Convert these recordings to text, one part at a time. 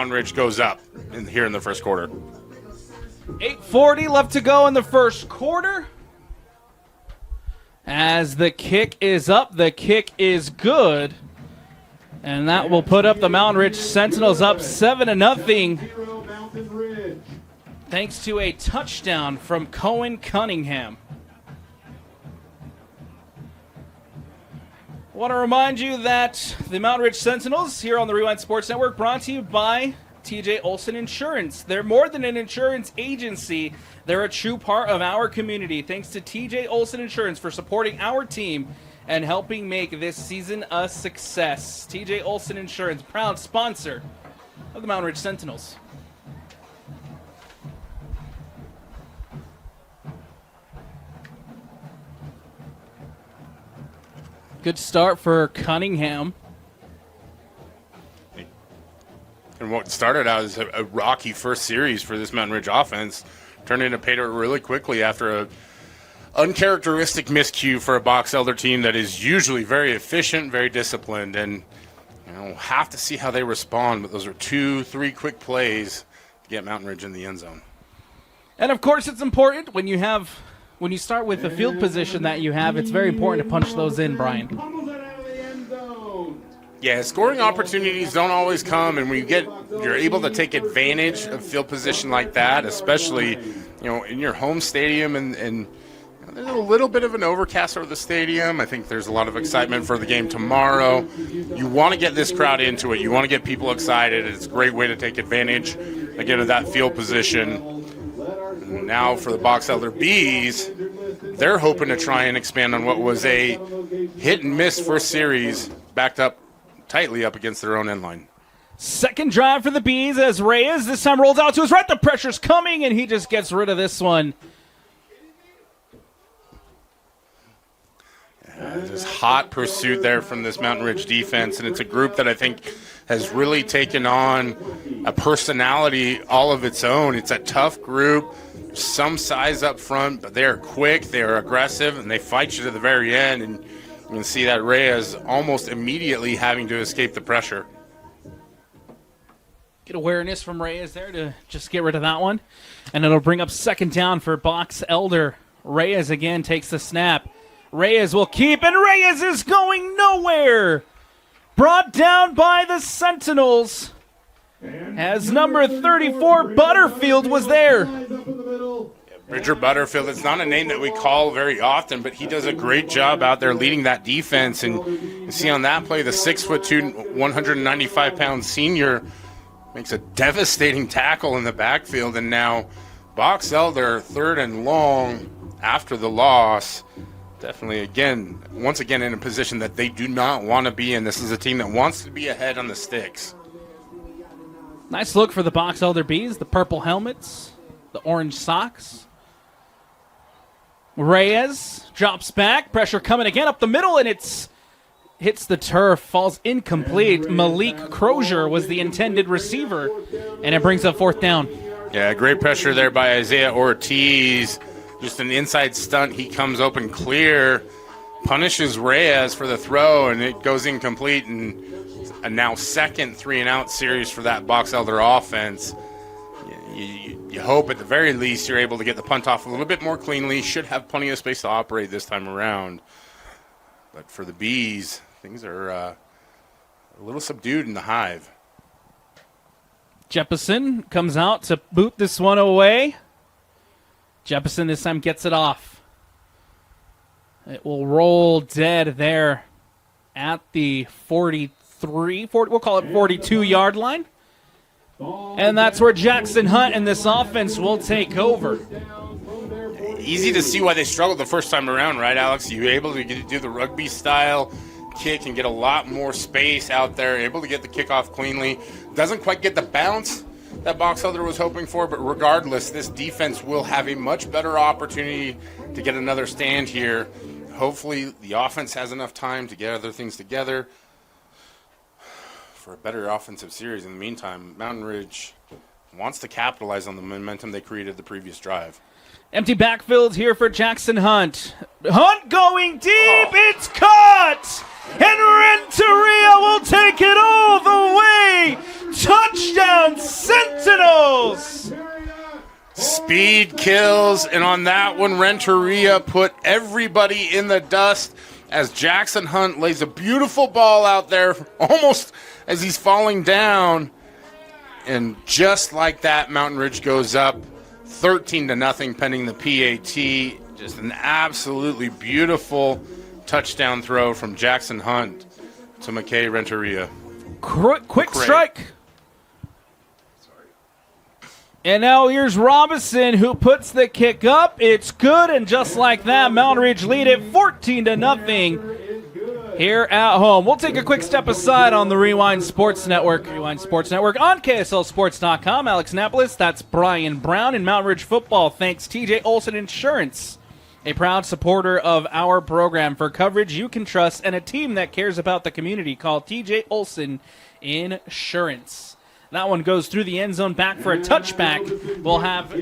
Mountain Ridge goes up here in the first quarter. 8:40 left to go in the first quarter. As the kick is up, the kick is good. And that will put up the Mountain Ridge Sentinels up 7-0. Thanks to a touchdown from Cohen Cunningham. I want to remind you that the Mountain Ridge Sentinels here on the Rewind Sports Network brought to you by TJ Olson Insurance. They're more than an insurance agency. They're a true part of our community. Thanks to TJ Olson Insurance for supporting our team and helping make this season a success. TJ Olson Insurance, proud sponsor of the Mountain Ridge Sentinels. Good start for Cunningham. And what started out as a rocky first series for this Mountain Ridge offense turned into pay dirt really quickly after a uncharacteristic miscue for a Box Elder team that is usually very efficient, very disciplined, and we'll have to see how they respond. But those are 2-3 quick plays to get Mountain Ridge in the end zone. And of course, it's important when you start with the field position that you have. It's very important to punch those in, Brian. Yeah, scoring opportunities don't always come, and when you're able to take advantage of field position like that, especially in your home stadium, and there's a little bit of an overcast over the stadium. I think there's a lot of excitement for the game tomorrow. You want to get this crowd into it. You want to get people excited. It's a great way to take advantage, again, of that field position. And now for the Box Elder Bees, they're hoping to try and expand on what was a hit-and-miss first series, backed up tightly up against their own end line. Second drive for the Bees as Reyes this time rolls out to his right. The pressure's coming, and he just gets rid of this one. Just hot pursuit there from this Mountain Ridge defense, and it's a group that I think has really taken on a personality all of its own. It's a tough group, some size up front, but they're quick, they're aggressive, and they fight you to the very end. And you can see that Reyes almost immediately having to escape the pressure. Good awareness from Reyes there to just get rid of that one. And it'll bring up second down for Box Elder. Reyes again takes the snap. Reyes will keep, and Reyes is going nowhere. Brought down by the Sentinels as number 34, Butterfield, was there. Bridger Butterfield, it's not a name that we call very often, but he does a great job out there leading that defense. And you see on that play, the 6'2", 195-pound senior makes a devastating tackle in the backfield. And now Box Elder, third and long after the loss. Definitely, once again, in a position that they do not want to be in. This is a team that wants to be ahead on the sticks. Nice look for the Box Elder Bees, the purple helmets, the orange socks. Reyes drops back, pressure coming again up the middle, and hits the turf, falls incomplete. Malik Crozier was the intended receiver, and it brings up fourth down. Yeah, great pressure there by Isaiah Ortiz. Just an inside stunt. He comes open clear, punishes Reyes for the throw, and it goes incomplete. And a now second 3-and-out series for that Box Elder offense. You hope at the very least you're able to get the punt off a little bit more cleanly. Should have plenty of space to operate this time around. But for the Bees, things are a little subdued in the Hive. Jeppesen comes out to boot this one away. Jeppesen this time gets it off. It will roll dead there at the 40, we'll call it 42-yard line. And that's where Jackson Hunt and this offense will take over. Easy to see why they struggled the first time around, right, Alex? You were able to do the rugby-style kick and get a lot more space out there, able to get the kickoff cleanly. Doesn't quite get the bounce that Box Elder was hoping for, but regardless, this defense will have a much better opportunity to get another stand here. Hopefully the offense has enough time to get other things together for a better offensive series. In the meantime, Mountain Ridge wants to capitalize on the momentum they created the previous drive. Empty backfield here for Jackson Hunt. Hunt going deep. It's caught. And Renteria will take it all the way Touchdown, Sentinels! Speed kills, and on that one, Renteria put everybody in the dust as Jackson Hunt lays a beautiful ball out there almost as he's falling down. And just like that, Mountain Ridge goes up 13-0 pending the PAT. Just an absolutely beautiful touchdown throw from Jackson Hunt to McKay Renteria. Quick strike. And now here's Robinson, who puts the kick up. It's good, and just like that, Mountain Ridge lead it 14-0 here at home. We'll take a quick step aside on the Rewind Sports Network. Rewind Sports Network on KSLSports.com. Alex Napolis, that's Brian Brown. In Mountain Ridge football, thanks TJ Olson Insurance, a proud supporter of our program. For coverage you can trust and a team that cares about the community, call TJ Olson Insurance. That one goes through the end zone, back for a touchback. We'll have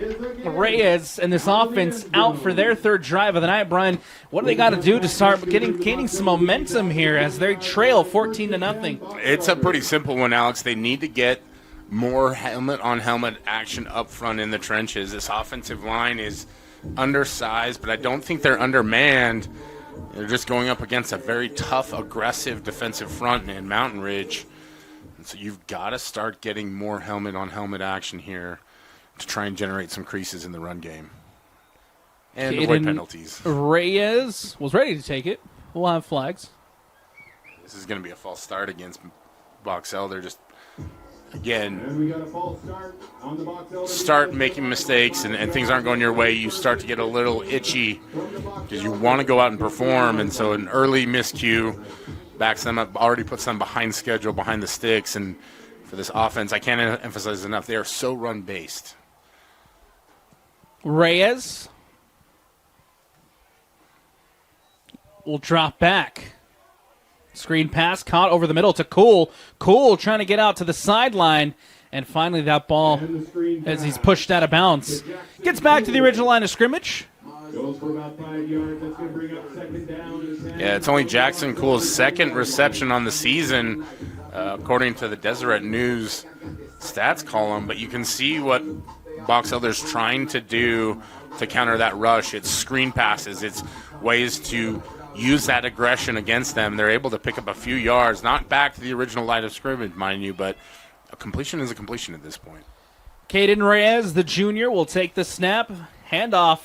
Reyes and this offense out for their third drive of the night. Brian, what do they got to do to start gaining some momentum here as they trail 14-0? It's a pretty simple one, Alex. They need to get more helmet-on-helmet action up front in the trenches. This offensive line is undersized, but I don't think they're undermanned. They're just going up against a very tough, aggressive defensive front in Mountain Ridge. So you've got to start getting more helmet-on-helmet action here to try and generate some creases in the run game. And avoid penalties. Reyes was ready to take it. We'll have flags. This is going to be a false start against Boxell. They're just, again, start making mistakes and things aren't going your way. You start to get a little itchy because you want to go out and perform. And so an early miscue backs them up, already puts them behind schedule, behind the sticks. And for this offense, I can't emphasize enough, they are so run-based. Reyes will drop back. Screen pass caught over the middle to Cool. Cool trying to get out to the sideline. And finally that ball, as he's pushed out of bounds, gets back to the original line of scrimmage. Goes for about 5 yards. That's going to bring up second down. Yeah, it's only Jackson Cool's second reception on the season, according to the Deseret News stats column. But you can see what Box Elder's trying to do to counter that rush. It's screen passes. It's ways to use that aggression against them. They're able to pick up a few yards, not back to the original line of scrimmage, mind you, but a completion is a completion at this point. Caden Reyes, the junior, will take the snap. Handoff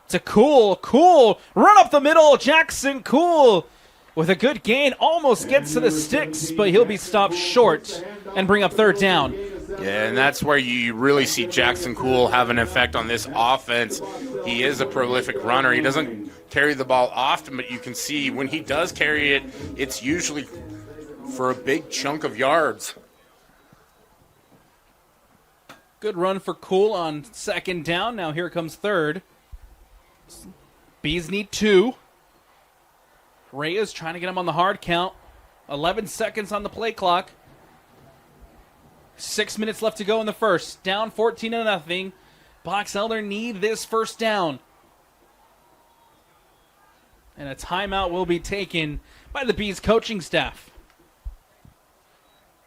to Cool. Cool, run up the middle. Jackson Cool with a good gain. Almost gets to the sticks, but he'll be stopped short and bring up third down. Yeah, and that's where you really see Jackson Cool have an effect on this offense. He is a prolific runner. He doesn't carry the ball often, but you can see when he does carry it, it's usually for a big chunk of yards. Good run for Cool on second down. Now here comes third. Bees need 2. Reyes trying to get him on the hard count. 11 seconds on the play clock. 6 minutes left to go in the first. Down 14-0. Box Elder need this first down. And a timeout will be taken by the Bees coaching staff.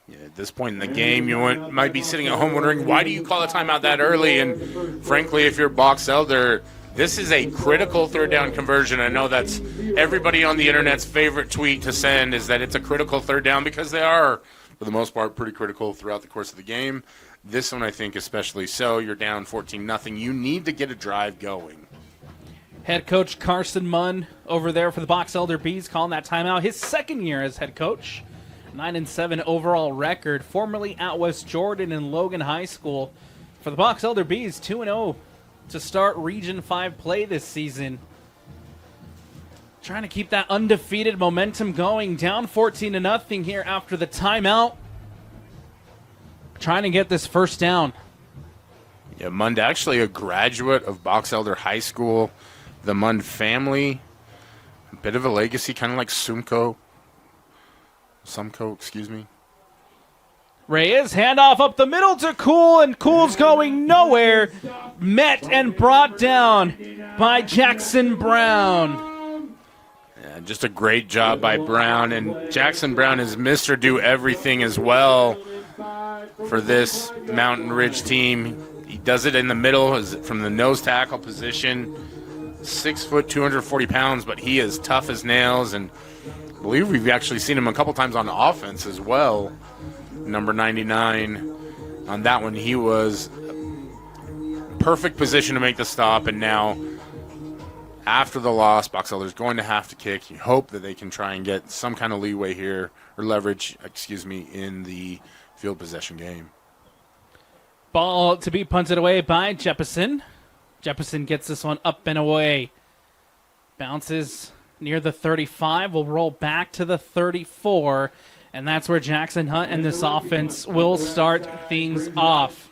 Yeah, at this point in the game, you might be sitting at home wondering, why do you call a timeout that early? And frankly, if you're Box Elder, this is a critical third down conversion. I know that's everybody on the internet's favorite tweet to send, is that it's a critical third down, because they are, for the most part, pretty critical throughout the course of the game. This one, I think, especially so. You're down 14-0. You need to get a drive going. Head coach Carson Munn over there for the Box Elder Bees calling that timeout. His second year as head coach. 9-7 overall record. Formerly at West Jordan and Logan High School. For the Box Elder Bees, 2-0 to start Region 5 play this season. Trying to keep that undefeated momentum going. Down 14-0 here after the timeout. Trying to get this first down. Yeah, Mund actually a graduate of Box Elder High School. The Mund family, a bit of a legacy, kind of like Sumco, excuse me. Reyes, handoff up the middle to Cool, and Cool's going nowhere. Met and brought down by Jackson Brown. Yeah, just a great job by Brown, and Jackson Brown is Mr. Do Everything as well. for this Mountain Ridge team. He does it in the middle from the nose tackle position. 6 foot, 240 pounds, but he is tough as nails, and I believe we've actually seen him a couple times on offense as well. Number 99 on that one, he was perfect position to make the stop, and now after the loss, Box Elder's going to have to kick. You hope that they can try and get some kind of leeway here, or leverage, in the field possession game. Ball to be punted away by Jeppesen. Jeppesen gets this one up and away. Bounces near the 35, will roll back to the 34, and that's where Jackson Hunt and this offense will start things off.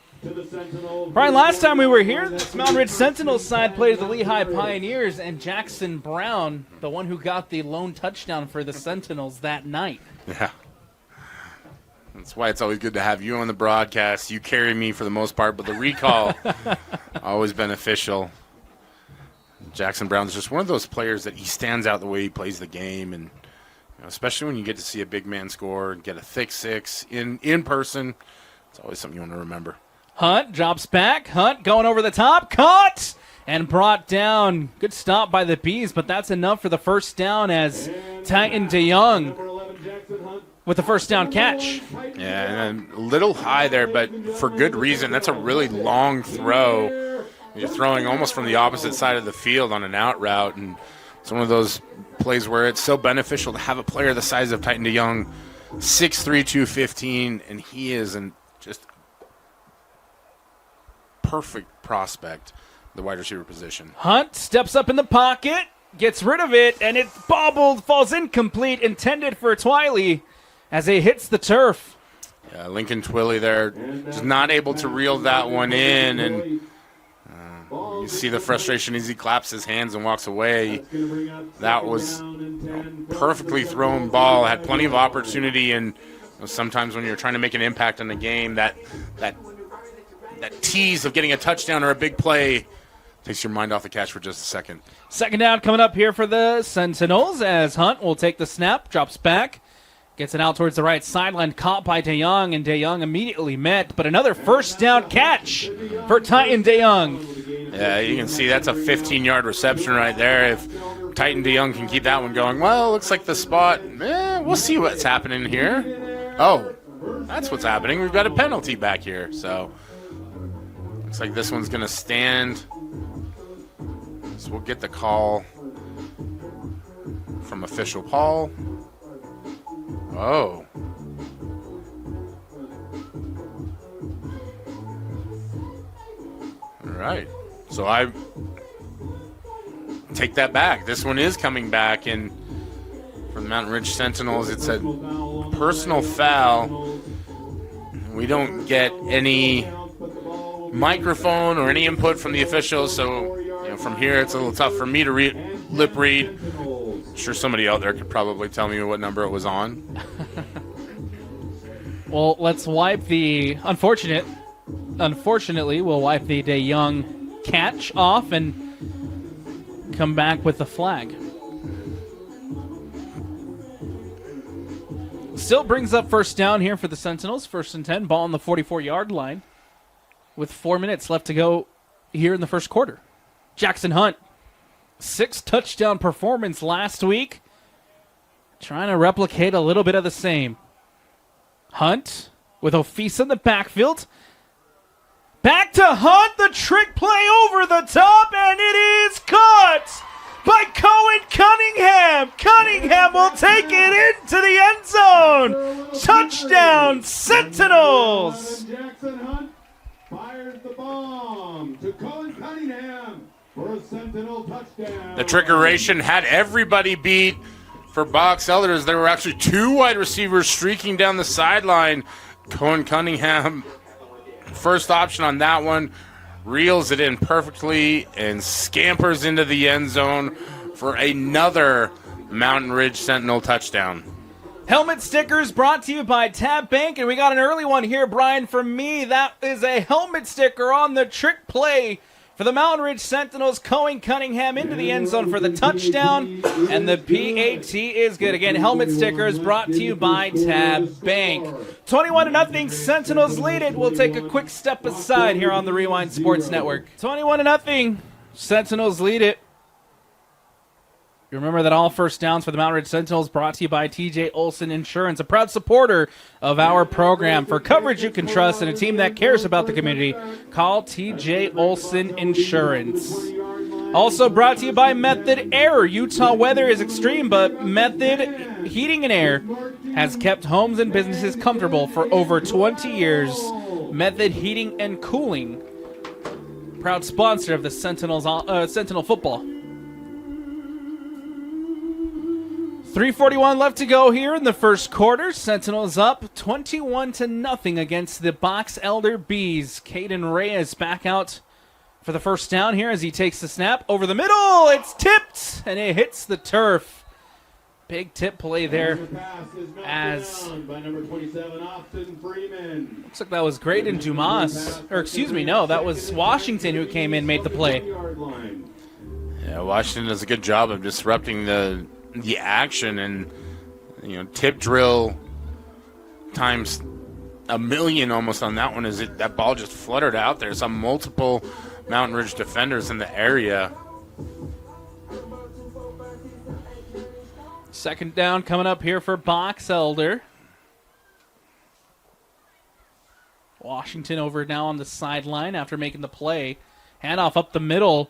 Brian, last time we were here, this Mountain Ridge Sentinels side played the Lehigh Pioneers, and Jackson Brown, the one who got the lone touchdown for the Sentinels that night. Yeah. That's why it's always good to have you on the broadcast. You carry me for the most part, but the recall, always beneficial. Jackson Brown's just one of those players that he stands out the way he plays the game, and especially when you get to see a big man score and get a thick six in person, it's always something you want to remember. Hunt drops back. Hunt going over the top. Caught and brought down. Good stop by the Bees, but that's enough for the first down as Titan DeYoung with the first down catch. Yeah, and a little high there, but for good reason. That's a really long throw. You're throwing almost from the opposite side of the field on an out route, and it's one of those plays where it's so beneficial to have a player the size of Titan DeYoung, 6'3", 215, and he is just perfect prospect, the wide receiver position. Hunt steps up in the pocket, gets rid of it, and it bobbled, falls incomplete, intended for Twiley as it hits the turf. Yeah, Lincoln Twilly there, just not able to reel that one in, and you see the frustration as he claps his hands and walks away. That was perfectly thrown ball, had plenty of opportunity, and sometimes when you're trying to make an impact on the game, that tease of getting a touchdown or a big play takes your mind off the catch for just a second. Second down coming up here for the Sentinels as Hunt will take the snap, drops back, gets it out towards the right sideline, caught by DeYoung, and DeYoung immediately met, but another first down catch for Titan DeYoung. Yeah, you can see that's a 15-yard reception right there. If Titan DeYoung can keep that one going, well, looks like the spot, we'll see what's happening here. Oh, that's what's happening. We've got a penalty back here, so looks like this one's going to stand. So we'll get the call from official Paul. Oh. All right. So I take that back. This one is coming back, and for the Mountain Ridge Sentinels, it's a personal foul. We don't get any microphone or any input from the officials, so from here it's a little tough for me to lip read. I'm sure somebody out there could probably tell me what number it was on. Well, let's wipe the unfortunately we'll wipe the DeYoung catch off and come back with the flag. Still brings up first down here for the Sentinels. 1st and 10, ball on the 44-yard line with 4 minutes left to go here in the first quarter. Jackson Hunt, 6 touchdown performance last week. Trying to replicate a little bit of the same. Hunt with Ofisa in the backfield. Back to Hunt, the trick play over the top, and it is caught by Cohen Cunningham. Cunningham will take it into the end zone. Touchdown, Sentinels. Jackson Hunt fires the bomb to Colin Cunningham for a Sentinel touchdown. The trickeration had everybody beat. For Box Elders, there were actually 2 wide receivers streaking down the sideline. Cohen Cunningham, first option on that one, reels it in perfectly and scampers into the end zone for another Mountain Ridge Sentinel touchdown. Helmet stickers brought to you by Tab Bank, and we got an early one here, Brian, from me. That is a helmet sticker on the trick play for the Mountain Ridge Sentinels. Cohen Cunningham into the end zone for the touchdown, and the PAT is good. Again, helmet stickers brought to you by Tab Bank. 21-0, Sentinels lead it. We'll take a quick step aside here on the Rewind Sports Network. 21-0, Sentinels lead it. Remember that all first downs for the Mountain Ridge Sentinels brought to you by TJ Olson Insurance, a proud supporter of our program. For coverage you can trust and a team that cares about the community, call TJ Olson Insurance. Also brought to you by Method Air. Utah weather is extreme, but Method Heating and Air has kept homes and businesses comfortable for over 20 years. Method Heating and Cooling, proud sponsor of the Sentinel football. 3:41 left to go here in the first quarter. Sentinels up 21-0 against the Box Elder Bees. Caden Reyes back out for the first down here as he takes the snap over the middle. It's tipped and it hits the turf. Big tip play there as looks like that was Graydon Dumas, or excuse me, no, that was Washington who came in, made the play. Yeah, Washington does a good job of disrupting the action, and tip drill times a million almost on that one. That ball just fluttered out there. Some multiple Mountain Ridge defenders in the area. Second down coming up here for Box Elder. Washington over now on the sideline after making the play. Handoff up the middle.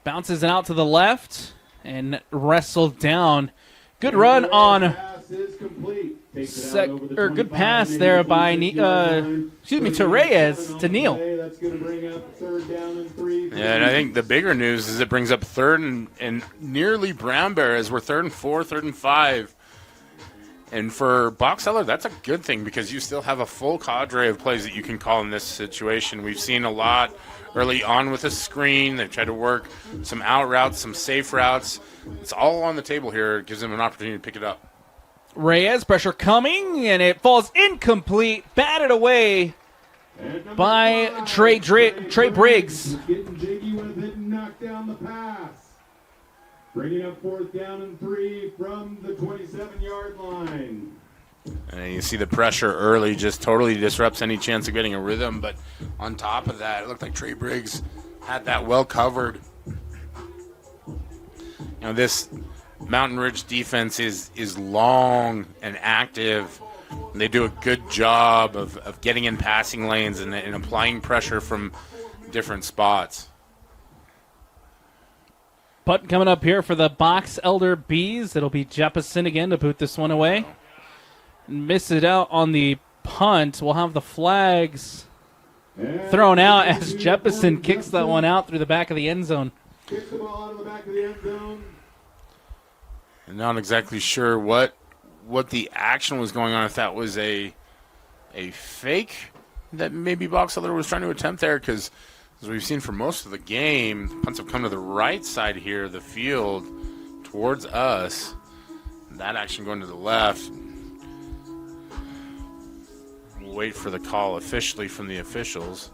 Bounces it out to the left and wrestled down. Good run on good pass there by to Reyes to Neal. Yeah, and I think the bigger news is it brings up third and nearly Brown Bear as we're 3rd and 4, 3rd and 5. And for Box Elder, that's a good thing because you still have a full cadre of plays that you can call in this situation. We've seen a lot early on with a screen. They've tried to work some out routes, some safe routes. It's all on the table here. It gives them an opportunity to pick it up. Reyes, pressure coming, and it falls incomplete. Batted away by Trey Briggs. Getting jiggy with it and knocked down the pass. Bringing up 4th down and 3 from the 27-yard line. And you see the pressure early just totally disrupts any chance of getting a rhythm. But on top of that, it looked like Trey Briggs had that well covered. This Mountain Ridge defense is long and active. And they do a good job of getting in passing lanes and applying pressure from different spots. Punt coming up here for the Box Elder Bees. It'll be Jeppesen again to boot this one away. Miss it out on the punt. We'll have the flags thrown out as Jeppesen kicks that one out through the back of the end zone. Kicks the ball out of the back of the end zone. I'm not exactly sure what the action was going on, if that was a fake that maybe Box Elder was trying to attempt there, because as we've seen for most of the game, the punts have come to the right side here of the field towards us. That action going to the left. We'll wait for the call officially from the officials.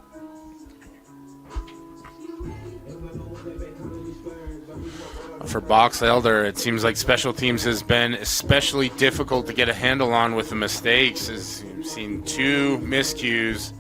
For Box Elder, it seems like special teams has been especially difficult to get a handle on with the mistakes. As you've seen 2 miscues.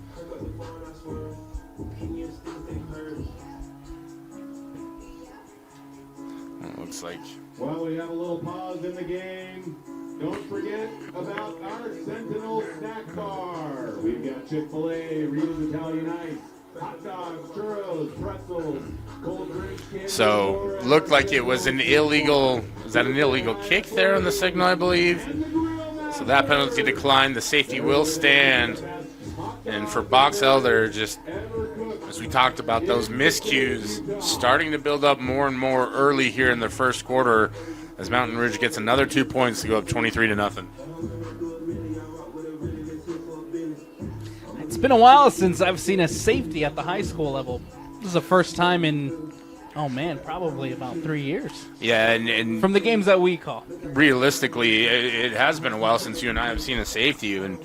It looks like. Well, we have a little pause in the game. Don't forget about our Sentinel snack bar. We've got Chick-fil-A, Rita's Italian Ice, hot dogs, churros, pretzels, cold drinks. So looked like it was an illegal. Was that an illegal kick there on the signal, I believe? So that penalty declined. The safety will stand. And for Box Elder, just as we talked about, those miscues starting to build up more and more early here in the first quarter as Mountain Ridge gets another 2 points to go up 23-0. It's been a while since I've seen a safety at the high school level. This is the first time in, probably about 3 years. Yeah, and from the games that we call. Realistically, it has been a while since you and I have seen a safety, and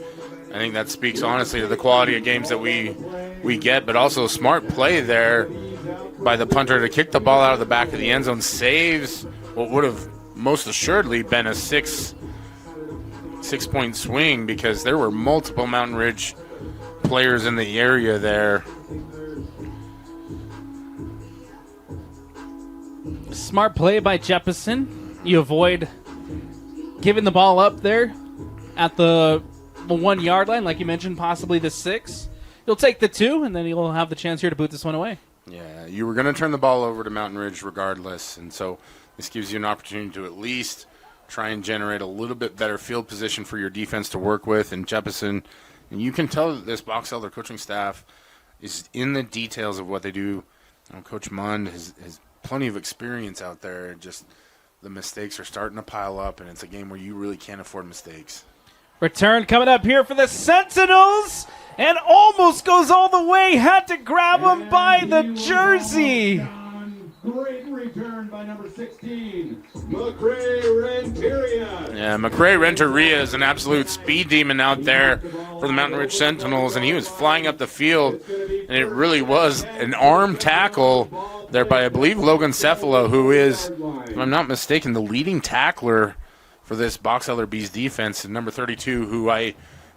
I think that speaks honestly to the quality of games that we get, but also smart play there by the punter to kick the ball out of the back of the end zone, saves what would have most assuredly been a six-point swing because there were multiple Mountain Ridge players in the area there. Smart play by Jeppesen. You avoid giving the ball up there at the 1 yard line, like you mentioned, possibly the 6. You'll take the 2, and then you'll have the chance here to boot this one away. Yeah, you were going to turn the ball over to Mountain Ridge regardless, and so this gives you an opportunity to at least try and generate a little bit better field position for your defense to work with. And Jeppesen, and you can tell that this Box Elder coaching staff is in the details of what they do. Coach Mund has plenty of experience out there. Just the mistakes are starting to pile up, and it's a game where you really can't afford mistakes. Return coming up here for the Sentinels, and almost goes all the way. Had to grab him by the jersey. Great return by number 16, McCray Renteria. Yeah, McCray Renteria is an absolute speed demon out there for the Mountain Ridge Sentinels, and he was flying up the field, and it really was an arm tackle there by, I believe, Logan Cephalo, who is, if I'm not mistaken, the leading tackler for this Box Elder Bees defense, and number 32, who I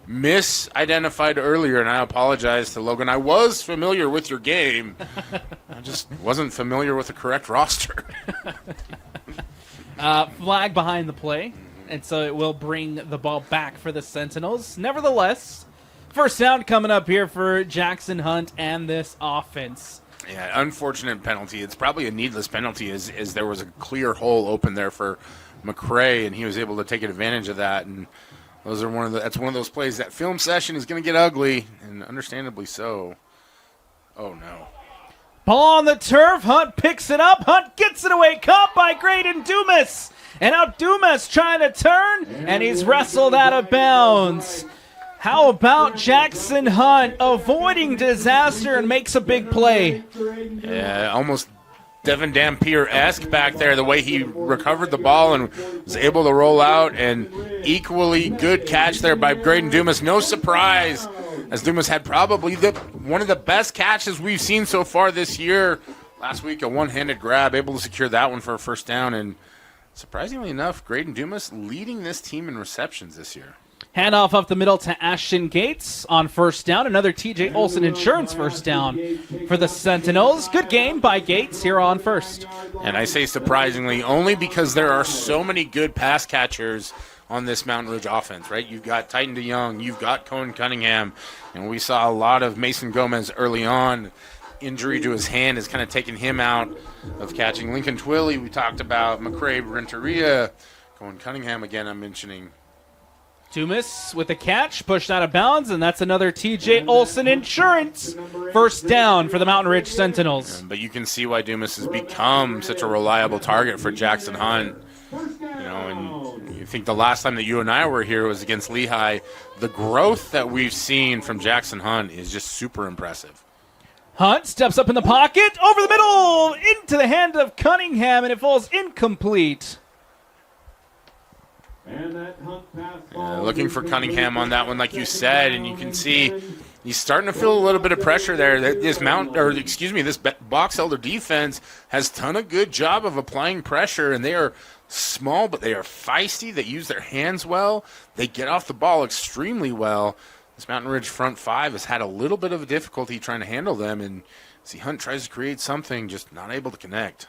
misidentified earlier, and I apologize to Logan. I was familiar with your game. I just wasn't familiar with the correct roster. Flag behind the play, and so it will bring the ball back for the Sentinels. Nevertheless, first down coming up here for Jackson Hunt and this offense. Yeah, unfortunate penalty. It's probably a needless penalty as there was a clear hole open there for McCray, and he was able to take advantage of that. And those are that's one of those plays that film session is going to get ugly, and understandably so. Oh, no. Ball on the turf. Hunt picks it up. Hunt gets it away. Caught by Graydon Dumas. And now Dumas trying to turn, and he's wrestled out of bounds. How about Jackson Hunt avoiding disaster and makes a big play? Yeah, almost Devin Dampier-esque back there, the way he recovered the ball and was able to roll out, and equally good catch there by Graydon Dumas. No surprise, as Dumas had probably one of the best catches we've seen so far this year. Last week, a one-handed grab, able to secure that one for a first down, and surprisingly enough, Graydon Dumas leading this team in receptions this year. Handoff up the middle to Ashton Gates on first down. Another TJ Olson Insurance first down for the Sentinels. Good game by Gates here on first. And I say surprisingly only because there are so many good pass catchers on this Mountain Ridge offense, right? You've got Titan DeYoung, you've got Cohen Cunningham, and we saw a lot of Mason Gomez early on. Injury to his hand has kind of taken him out of catching. Lincoln Twilley, we talked about. McCray Renteria, Cohen Cunningham, again, I'm mentioning. Dumas with a catch, pushed out of bounds, and that's another TJ Olson Insurance first down for the Mountain Ridge Sentinels. But you can see why Dumas has become such a reliable target for Jackson Hunt. And you think the last time that you and I were here was against Lehigh. The growth that we've seen from Jackson Hunt is just super impressive. Hunt steps up in the pocket, over the middle, into the hand of Cunningham, and it falls incomplete. And that Hunt pass Looking for Cunningham on that one, like you said, and you can see he's starting to feel a little bit of pressure there. This Box Elder defense has done a good job of applying pressure, and they are small, but they are feisty. They use their hands well. They get off the ball extremely well. This Mountain Ridge front five has had a little bit of a difficulty trying to handle them, and see Hunt tries to create something, just not able to connect.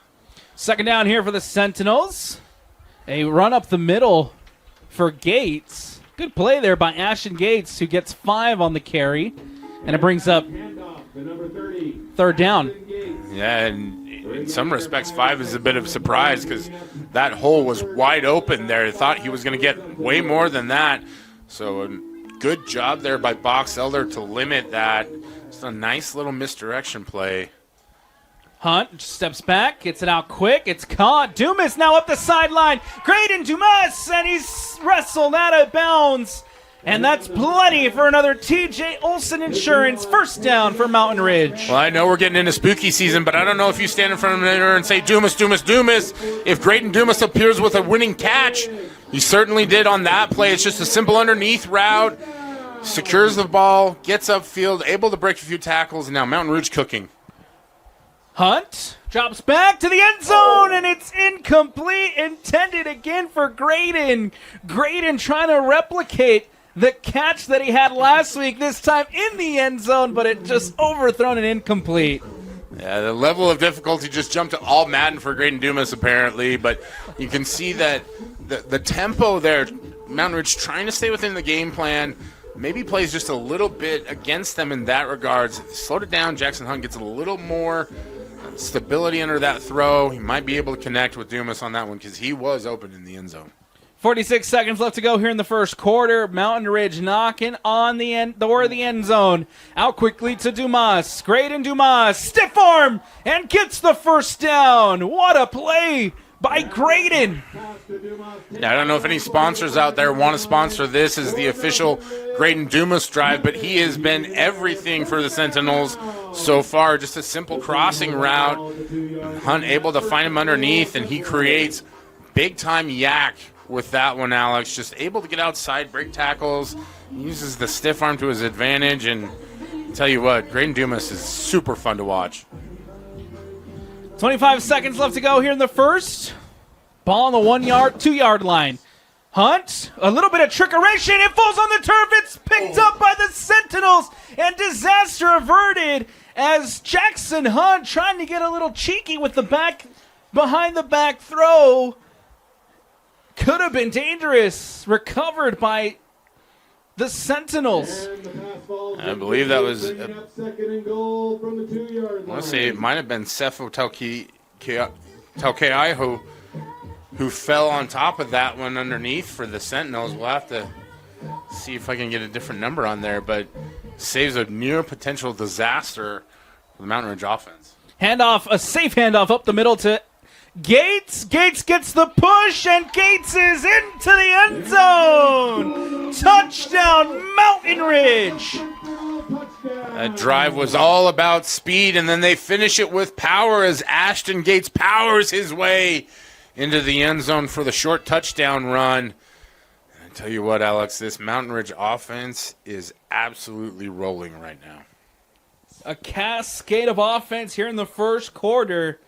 Second down here for the Sentinels. A run up the middle for Gates. Good play there by Ashton Gates, who gets 5 on the carry, and it brings up third down. Yeah, and in some respects, 5 is a bit of a surprise because that hole was wide open there. Thought he was going to get way more than that. So a good job there by Box Elder to limit that. It's a nice little misdirection play. Hunt steps back, gets it out quick. It's caught. Dumas now up the sideline. Graydon Dumas, and he's wrestled out of bounds. And that's plenty for another TJ Olson Insurance first down for Mountain Ridge. Well, I know we're getting into spooky season, but I don't know if you stand in front of the mirror and say, Dumas, Dumas, Dumas. If Graydon Dumas appears with a winning catch, he certainly did on that play. It's just a simple underneath route. Secures the ball, gets upfield, able to break a few tackles, and now Mountain Ridge cooking. Hunt drops back to the end zone, and it's incomplete. Intended again for Graydon. Graydon trying to replicate the catch that he had last week, this time in the end zone, but it just overthrown and incomplete. Yeah, the level of difficulty just jumped to all Madden for Graydon Dumas, apparently, but you can see that the tempo there, Mountain Ridge trying to stay within the game plan, maybe plays just a little bit against them in that regards. Slowed it down, Jackson Hunt gets a little more stability under that throw. He might be able to connect with Dumas on that one because he was open in the end zone. 46 seconds left to go here in the first quarter. Mountain Ridge knocking on the door of the end zone. Out quickly to Dumas. Graydon Dumas, stiff arm, and gets the first down. What a play by Graydon. Yeah, I don't know if any sponsors out there want to sponsor this as the official Graydon Dumas drive, but he has been everything for the Sentinels so far. Just a simple crossing route. Hunt able to find him underneath, and he creates big-time yak with that one, Alex. Just able to get outside, break tackles, uses the stiff arm to his advantage, and I'll tell you what, Graydon Dumas is super fun to watch. 25 seconds left to go here in the first. Ball on the 2-yard line. Hunt, a little bit of trickeration. It falls on the turf. It's picked up by the Sentinels, and disaster averted as Jackson Hunt trying to get a little cheeky with the behind the back throw. Could have been dangerous. Recovered by the Sentinels. I believe that was, I want to say it might have been Sefo Talkei who fell on top of that one underneath for the Sentinels. We'll have to see if I can get a different number on there, but saves a near potential disaster for the Mountain Ridge offense. Handoff, a safe handoff up the middle to Gates. Gates gets the push, and Gates is into the end zone. Touchdown, Mountain Ridge. That drive was all about speed, and then they finish it with power as Ashton Gates powers his way into the end zone for the short touchdown run. I tell you what, Alex, this Mountain Ridge offense is absolutely rolling right now. A cascade of offense here in the first quarter.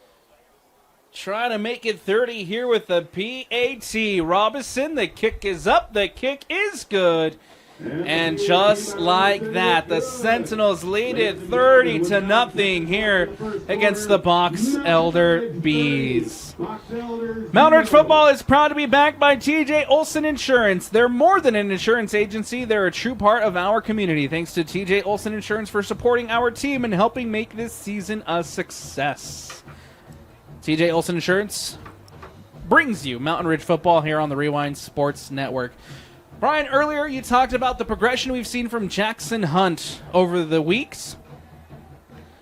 Trying to make it 30 here with the PAT. Robinson, the kick is up. The kick is good. And just like that, the Sentinels lead it 30-0 here against the Box Elder Bees. Mountain Ridge football is proud to be backed by TJ Olson Insurance. They're more than an insurance agency. They're a true part of our community. Thanks to TJ Olson Insurance for supporting our team and helping make this season a success. TJ Olson Insurance brings you Mountain Ridge football here on the Rewind Sports Network. Brian, earlier you talked about the progression we've seen from Jackson Hunt over the weeks.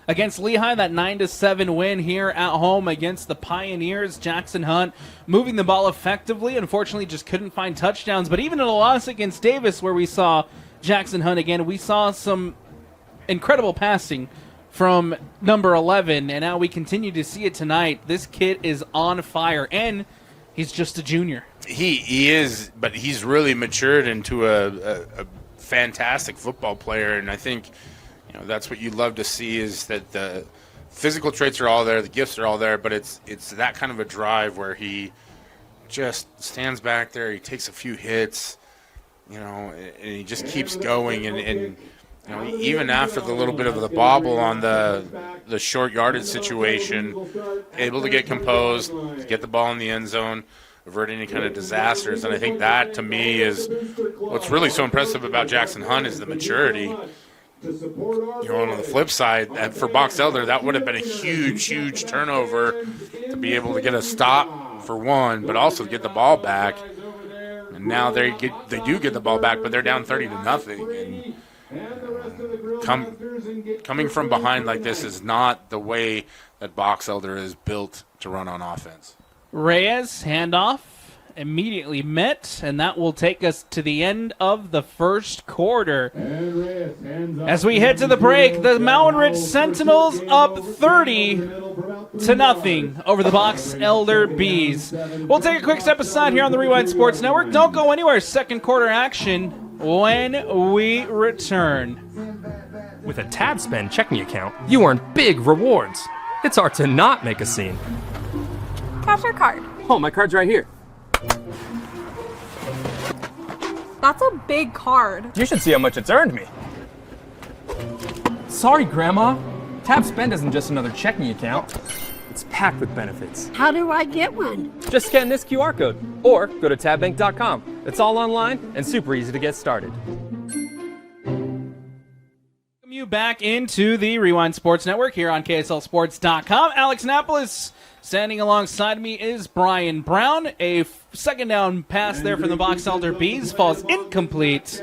Against Lehigh, that 9-7 win here at home against the Pioneers. Jackson Hunt moving the ball effectively. Unfortunately, just couldn't find touchdowns. But even in a loss against Davis, where we saw Jackson Hunt again, we saw some incredible passing from number 11, and now we continue to see it tonight. This kid is on fire, and he's just a junior. He is, but he's really matured into a fantastic football player, and I think that's what you love to see is that the physical traits are all there, the gifts are all there, but it's that kind of a drive where he just stands back there, he takes a few hits, and he just keeps going, and even after the little bit of the bobble on the short yardage situation, able to get composed, to get the ball in the end zone, avert any kind of disasters. And I think that, to me, is what's really so impressive about Jackson Hunt is the maturity. On the flip side, for Box Elder, that would have been a huge, huge turnover to be able to get a stop for one, but also get the ball back. And now they do get the ball back, but they're down 30-0. Coming from behind like this is not the way that Box Elder is built to run on offense. Reyes, handoff, immediately met, and that will take us to the end of the first quarter. As we head to the break, the Mountain Ridge Sentinels up 30-0 over the Box Elder Bees. We'll take a quick step aside here on the Rewind Sports Network. Don't go anywhere. Second quarter action when we return. With a TabSpend checking account, you earn big rewards. It's hard to not make a scene. Cash or card? Oh, my card's right here. That's a big card. You should see how much it's earned me. Sorry, Grandma. Tab Spend isn't just another checking account. It's packed with benefits. How do I get one? Just scan this QR code or go to tabbank.com. It's all online and super easy to get started. Welcome you back into the Rewind Sports Network here on KSLSports.com. Alex Annapolis. Standing alongside me is Brian Brown. A second down pass there from the Box Elder Bees falls incomplete.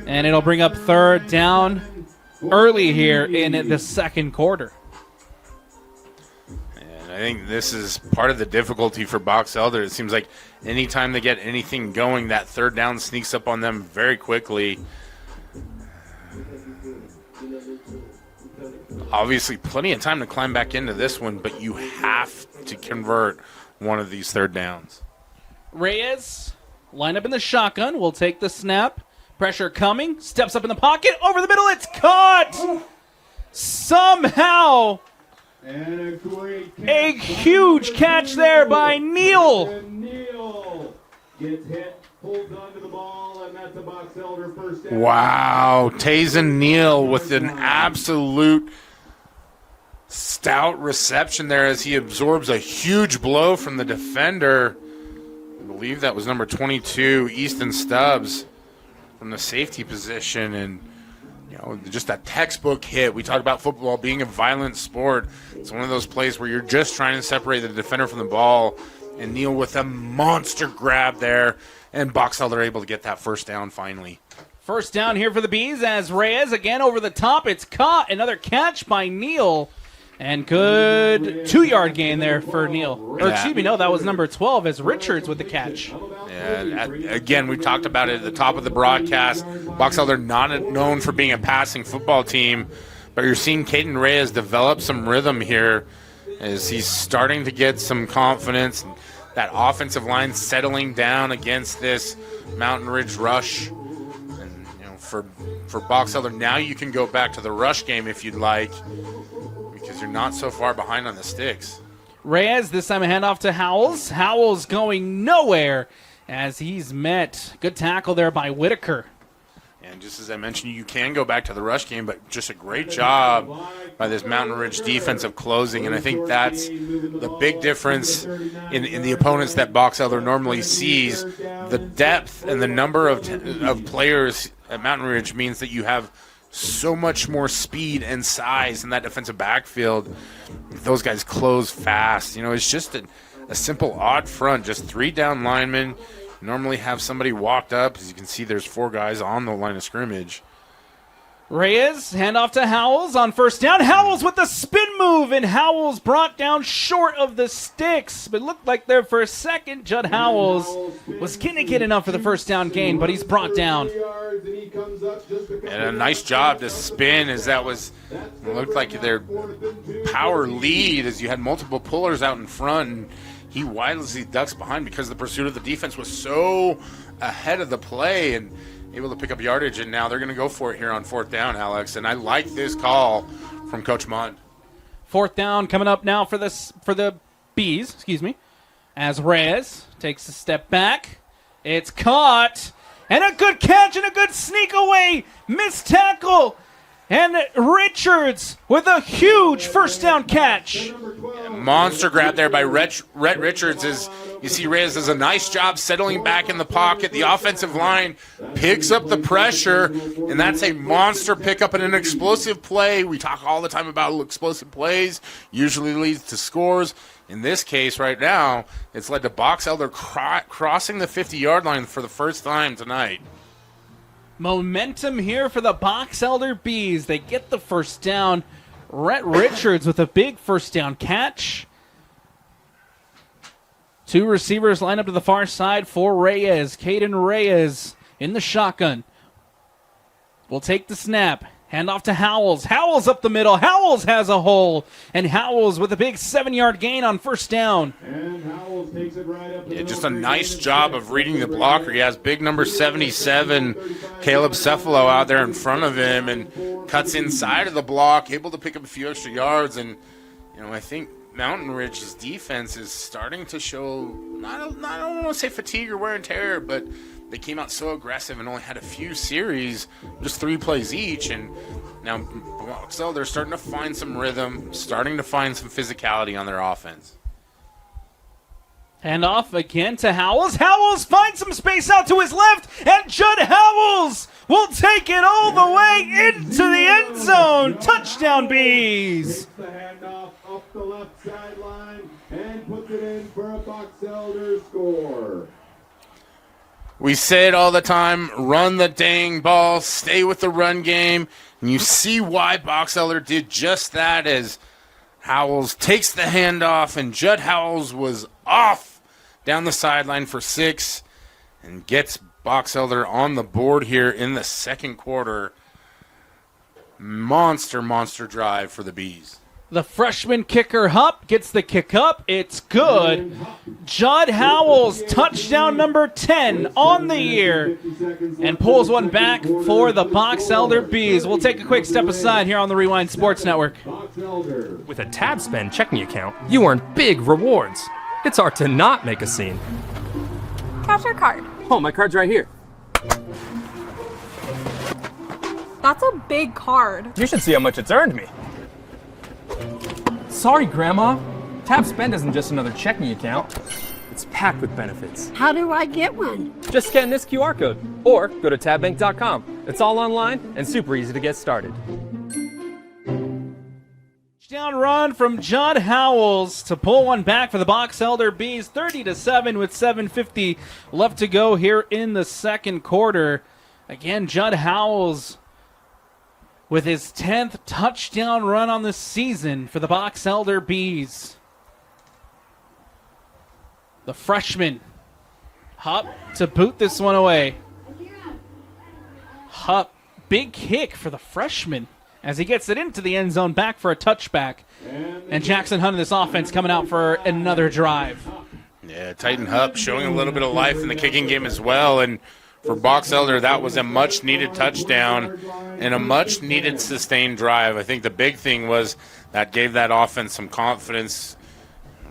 And it'll bring up third down early here in the second quarter. And I think this is part of the difficulty for Box Elder. It seems like anytime they get anything going, that third down sneaks up on them very quickly. Obviously, plenty of time to climb back into this one, but you have to convert one of these third downs. Reyes, line up in the shotgun, will take the snap. Pressure coming, steps up in the pocket, over the middle, it's caught! Somehow, a huge catch there by Neal. And Neal gets hit, holds onto the ball, and that's a Box Elder first down. Wow, Tazen Neal with an absolute stout reception there as he absorbs a huge blow from the defender. I believe that was number 22, Easton Stubbs, from the safety position. And, you know, just a textbook hit. We talk about football being a violent sport. It's one of those plays where you're just trying to separate the defender from the ball. And Neal with a monster grab there. And Box Elder able to get that first down finally. First down here for the Bees as Reyes again over the top. It's caught. Another catch by Neal. And good 2-yard gain there for Neal. Or excuse me, no, that was number 12 as Richards with the catch. And again, we talked about it at the top of the broadcast. Box Elder not known for being a passing football team, but you're seeing Caden Reyes develop some rhythm here as he's starting to get some confidence. That offensive line settling down against this Mountain Ridge rush. And, you know, for Box Elder, now you can go back to the rush game if you'd like, because you're not so far behind on the sticks. Reyes, this time a handoff to Howells. Howells going nowhere as he's met. Good tackle there by Whitaker. And just as I mentioned, you can go back to the rush game, but just a great job by this Mountain Ridge defense of closing. And I think that's the big difference in the opponents that Box Elder normally sees. The depth and the number of players at Mountain Ridge means that you have so much more speed and size in that defensive backfield. Those guys close fast. You know, it's just a simple odd front, just 3 down linemen. Normally have somebody walked up. As you can see, there's 4 guys on the line of scrimmage. Reyes, handoff to Howells on first down. Howells with the spin move, and Howells brought down short of the sticks. But it looked like there for a second, Judd Howells was going to get enough for the first down gain, but he's brought down. And a nice job to spin as that was, looked like their power lead as you had multiple pullers out in front. And he wisely ducks behind because the pursuit of the defense was so ahead of the play and able to pick up yardage. And now they're going to go for it here on 4th down, Alex. And I like this call from Coach Mond. 4th down coming up now for the Bees, as Reyes takes a step back. It's caught. And a good catch and a good sneak away. Missed tackle. And Richards with a huge first down catch. Monster grab there by Rhett Richards. As you see, Reyes does a nice job settling back in the pocket. The offensive line picks up the pressure, and that's a monster pickup and an explosive play. We talk all the time about explosive plays. Usually leads to scores. In this case right now, it's led to Box Elder crossing the 50-yard line for the first time tonight. Momentum here for the Box Elder Bees. They get the first down. Rhett Richards with a big first down catch. 2 receivers line up to the far side for Reyes. Caden Reyes in the shotgun. Will take the snap. Hand off to Howells. Howells up the middle. Howells has a hole. And Howells with a big 7-yard gain on first down. And Howells takes it right up. Yeah, just a nice job of reading the blocker. He has big number 77, Caleb Cephalo, out there in front of him and cuts inside of the block, able to pick up a few extra yards. And you I think Mountain Ridge's defense is starting to show, I don't want to say fatigue or wear and tear, but they came out so aggressive and only had a few series, just 3 plays each, and now Box Elder starting to find some rhythm, starting to find some physicality on their offense. Hand off again to Howells. Howells finds some space out to his left, and Judd Howells will take it all the way into the end zone. Touchdown, Bees. Takes the handoff up the left sideline and puts it in for a Box Elder score. We say it all the time, run the dang ball, stay with the run game, and you see why Box Elder did just that as Howells takes the handoff, and Judd Howells was off down the sideline for 6 and gets Box Elder on the board here in the second quarter. Monster drive for the Bees. The freshman kicker Hupp gets the kick up. It's good. Judd Howells, touchdown number 10 on the year, and pulls one back for the Box Elder Bees. We'll take a quick step aside here on the Rewind Sports Network. With a Tab Spend checking account, you earn big rewards. It's hard to not make a scene. Cash or card? Oh, my card's right here. That's a big card. You should see how much it's earned me. Sorry, Grandma. Tab Spend isn't just another checking account. It's packed with benefits. How do I get one? Just scan this QR code or go to tabbank.com. It's all online and super easy to get started. Touchdown run from Judd Howells to pull one back for the Box Elder Bees, 30-7 with 7:50 left to go here in the second quarter. Again, Judd Howells with his 10th touchdown run on the season for the Box Elder Bees. The freshman, Hupp, to boot this one away. Hupp, big kick for the freshman as he gets it into the end zone, back for a touchback. And Jackson Hunt in this offense coming out for another drive. Yeah, Titan Hupp showing a little bit of life in the kicking game as well, and for Box Elder, that was a much-needed touchdown and a much-needed sustained drive. I think the big thing was that gave that offense some confidence.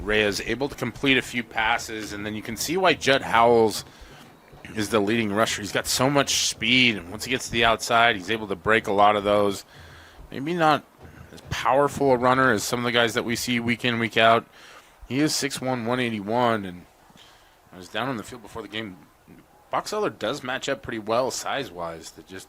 Reyes able to complete a few passes, and then you can see why Judd Howells is the leading rusher. He's got so much speed, and once he gets to the outside, he's able to break a lot of those. Maybe not as powerful a runner as some of the guys that we see week in, week out. He is 6'1", 181, and I was down on the field before the game. Box Elder does match up pretty well size-wise. They're just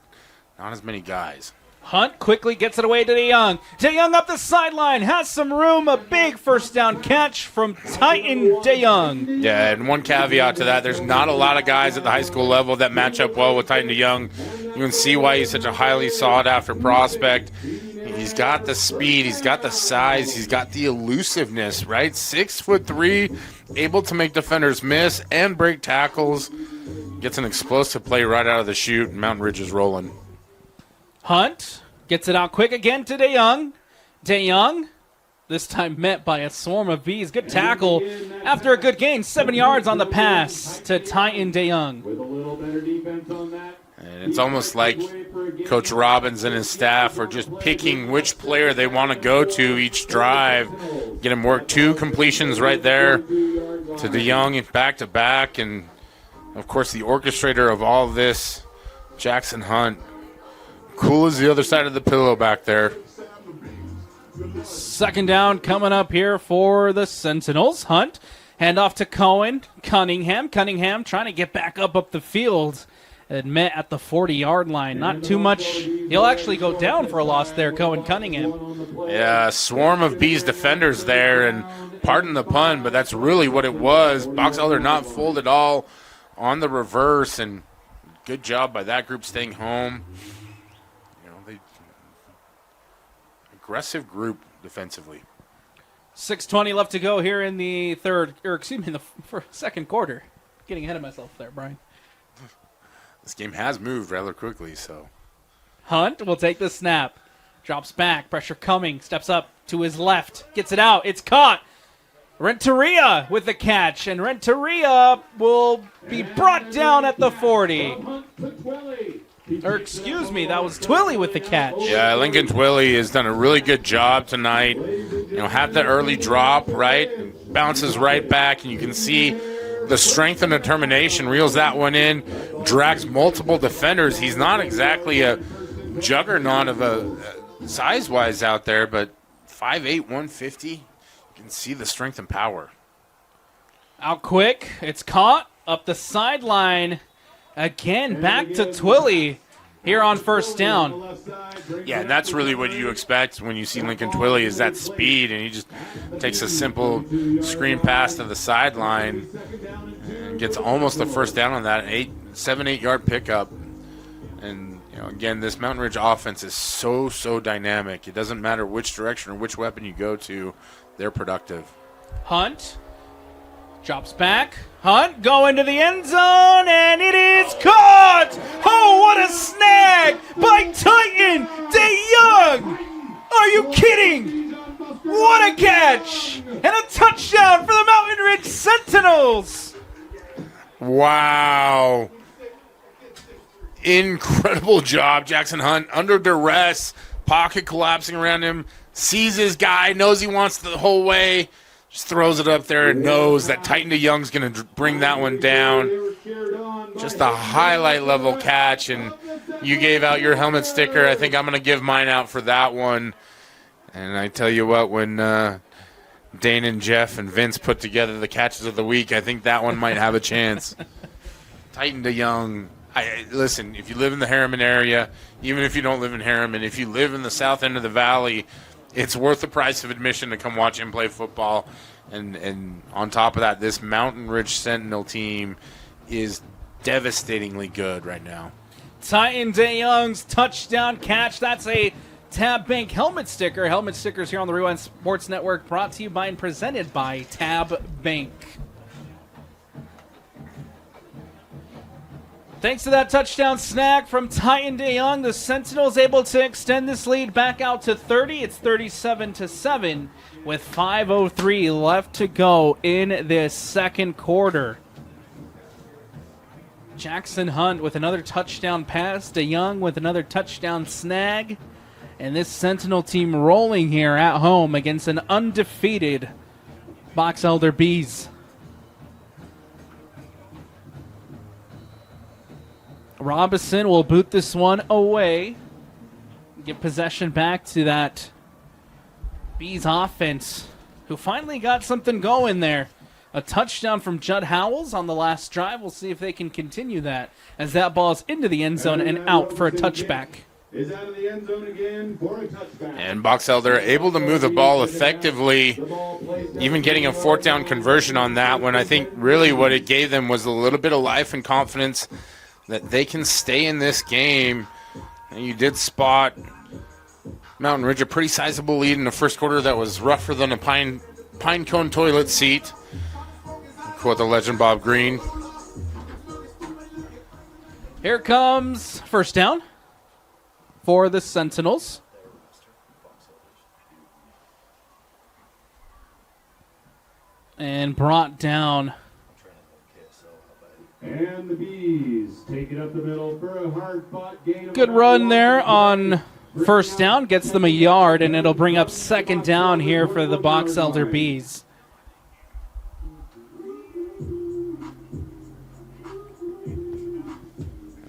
not as many guys. Hunt quickly gets it away to DeYoung. DeYoung up the sideline, has some room, a big first down catch from Titan DeYoung. Yeah, and one caveat to that, there's not a lot of guys at the high school level that match up well with Titan DeYoung. You can see why he's such a highly sought-after prospect. He's got the speed, he's got the size, he's got the elusiveness, right? 6'3", able to make defenders miss and break tackles. Gets an explosive play right out of the chute, and Mountain Ridge is rolling. Hunt gets it out quick again to DeYoung. DeYoung, this time met by a swarm of bees. Good tackle after a good gain. 7 yards on the pass to Titan DeYoung. With a little better defense on that. And it's almost like Coach Robbins and his staff are just picking which player they want to go to each drive. Get him work 2 completions right there to DeYoung back-to-back. And, of course, the orchestrator of all of this, Jackson Hunt. Cool as the other side of the pillow back there. Second down coming up here for the Sentinels. Hunt, handoff to Cohen. Cunningham trying to get back up the field. And met at the 40-yard line. Not too much. He'll actually go down for a loss there, Cohen Cunningham. Yeah, a swarm of Bees defenders there, and pardon the pun, but that's really what it was. Box Elder not fooled at all on the reverse, and good job by that group staying home. Aggressive group defensively. 6:20 left to go here in the second quarter. Getting ahead of myself there, Brian. This game has moved rather quickly, so. Hunt will take the snap. Drops back. Pressure coming. Steps up to his left. Gets it out. It's caught. Renteria with the catch. And Renteria will be brought down at the 40. Or excuse me, that was Twilly with the catch. Yeah, Lincoln Twilly has done a really good job tonight. Had the early drop, right? Bounces right back, and you can see the strength and determination. Reels that one in, drags multiple defenders. He's not exactly a juggernaut of a size-wise out there, but 5'8", 150. You can see the strength and power. Out quick. It's caught up the sideline. Again, back to Twilly here on first down. Yeah, and that's really what you expect when you see Lincoln Twilly is that speed, and he just takes a simple screen pass to the sideline and gets almost a first down on that 7-8 yard pickup. And again, this Mountain Ridge offense is so dynamic. It doesn't matter which direction or which weapon you go to, they're productive. Hunt drops back. Hunt going to the end zone, and it is caught! Oh, what a snag by Titan DeYoung! Are you kidding? What a catch! And a touchdown for the Mountain Ridge Sentinels! Wow. Incredible job, Jackson Hunt. Under duress, pocket collapsing around him, sees his guy, knows he wants the whole way, just throws it up there and knows that Titan DeYoung's going to bring that one down. Just a highlight level catch, and you gave out your helmet sticker. I think I'm going to give mine out for that one. And I tell you what, when Dane and Jeff and Vince put together the catches of the week, I think that one might have a chance. Titan DeYoung. Listen, if you live in the Harriman area, even if you don't live in Harriman, if you live in the south end of the valley, it's worth the price of admission to come watch him play football. And on top of that, this Mountain Ridge Sentinel team is devastatingly good right now. Titan DeYoung's touchdown catch. That's a Tab Bank helmet sticker. Helmet stickers here on the Rewind Sports Network, brought to you by and presented by Tab Bank. Thanks to that touchdown snag from Titan DeYoung, the Sentinels able to extend this lead back out to 30. It's 37-7 with 5:03 left to go in this second quarter. Jackson Hunt with another touchdown pass, DeYoung with another touchdown snag, and this Sentinel team rolling here at home against an undefeated Box Elder Bees. Robinson will boot this one away. Get possession back to that Bees offense, who finally got something going there. A touchdown from Judd Howells on the last drive. We'll see if they can continue that as that ball is into the end zone and out for a touchback. Is out of the end zone again for a touchback. And Box Elder able to move the ball effectively, even getting a fourth down conversion on that one. I think really what it gave them was a little bit of life and confidence that they can stay in this game. And you did spot Mountain Ridge a pretty sizable lead in the first quarter that was rougher than a pine cone toilet seat. Quote the legend Bob Green. Here comes first down for the Sentinels. And brought down. And the Bees take it up the middle for a hard-fought gain. Good run there on first down. Gets them a yard, and it'll bring up second down here for the Box Elder Bees.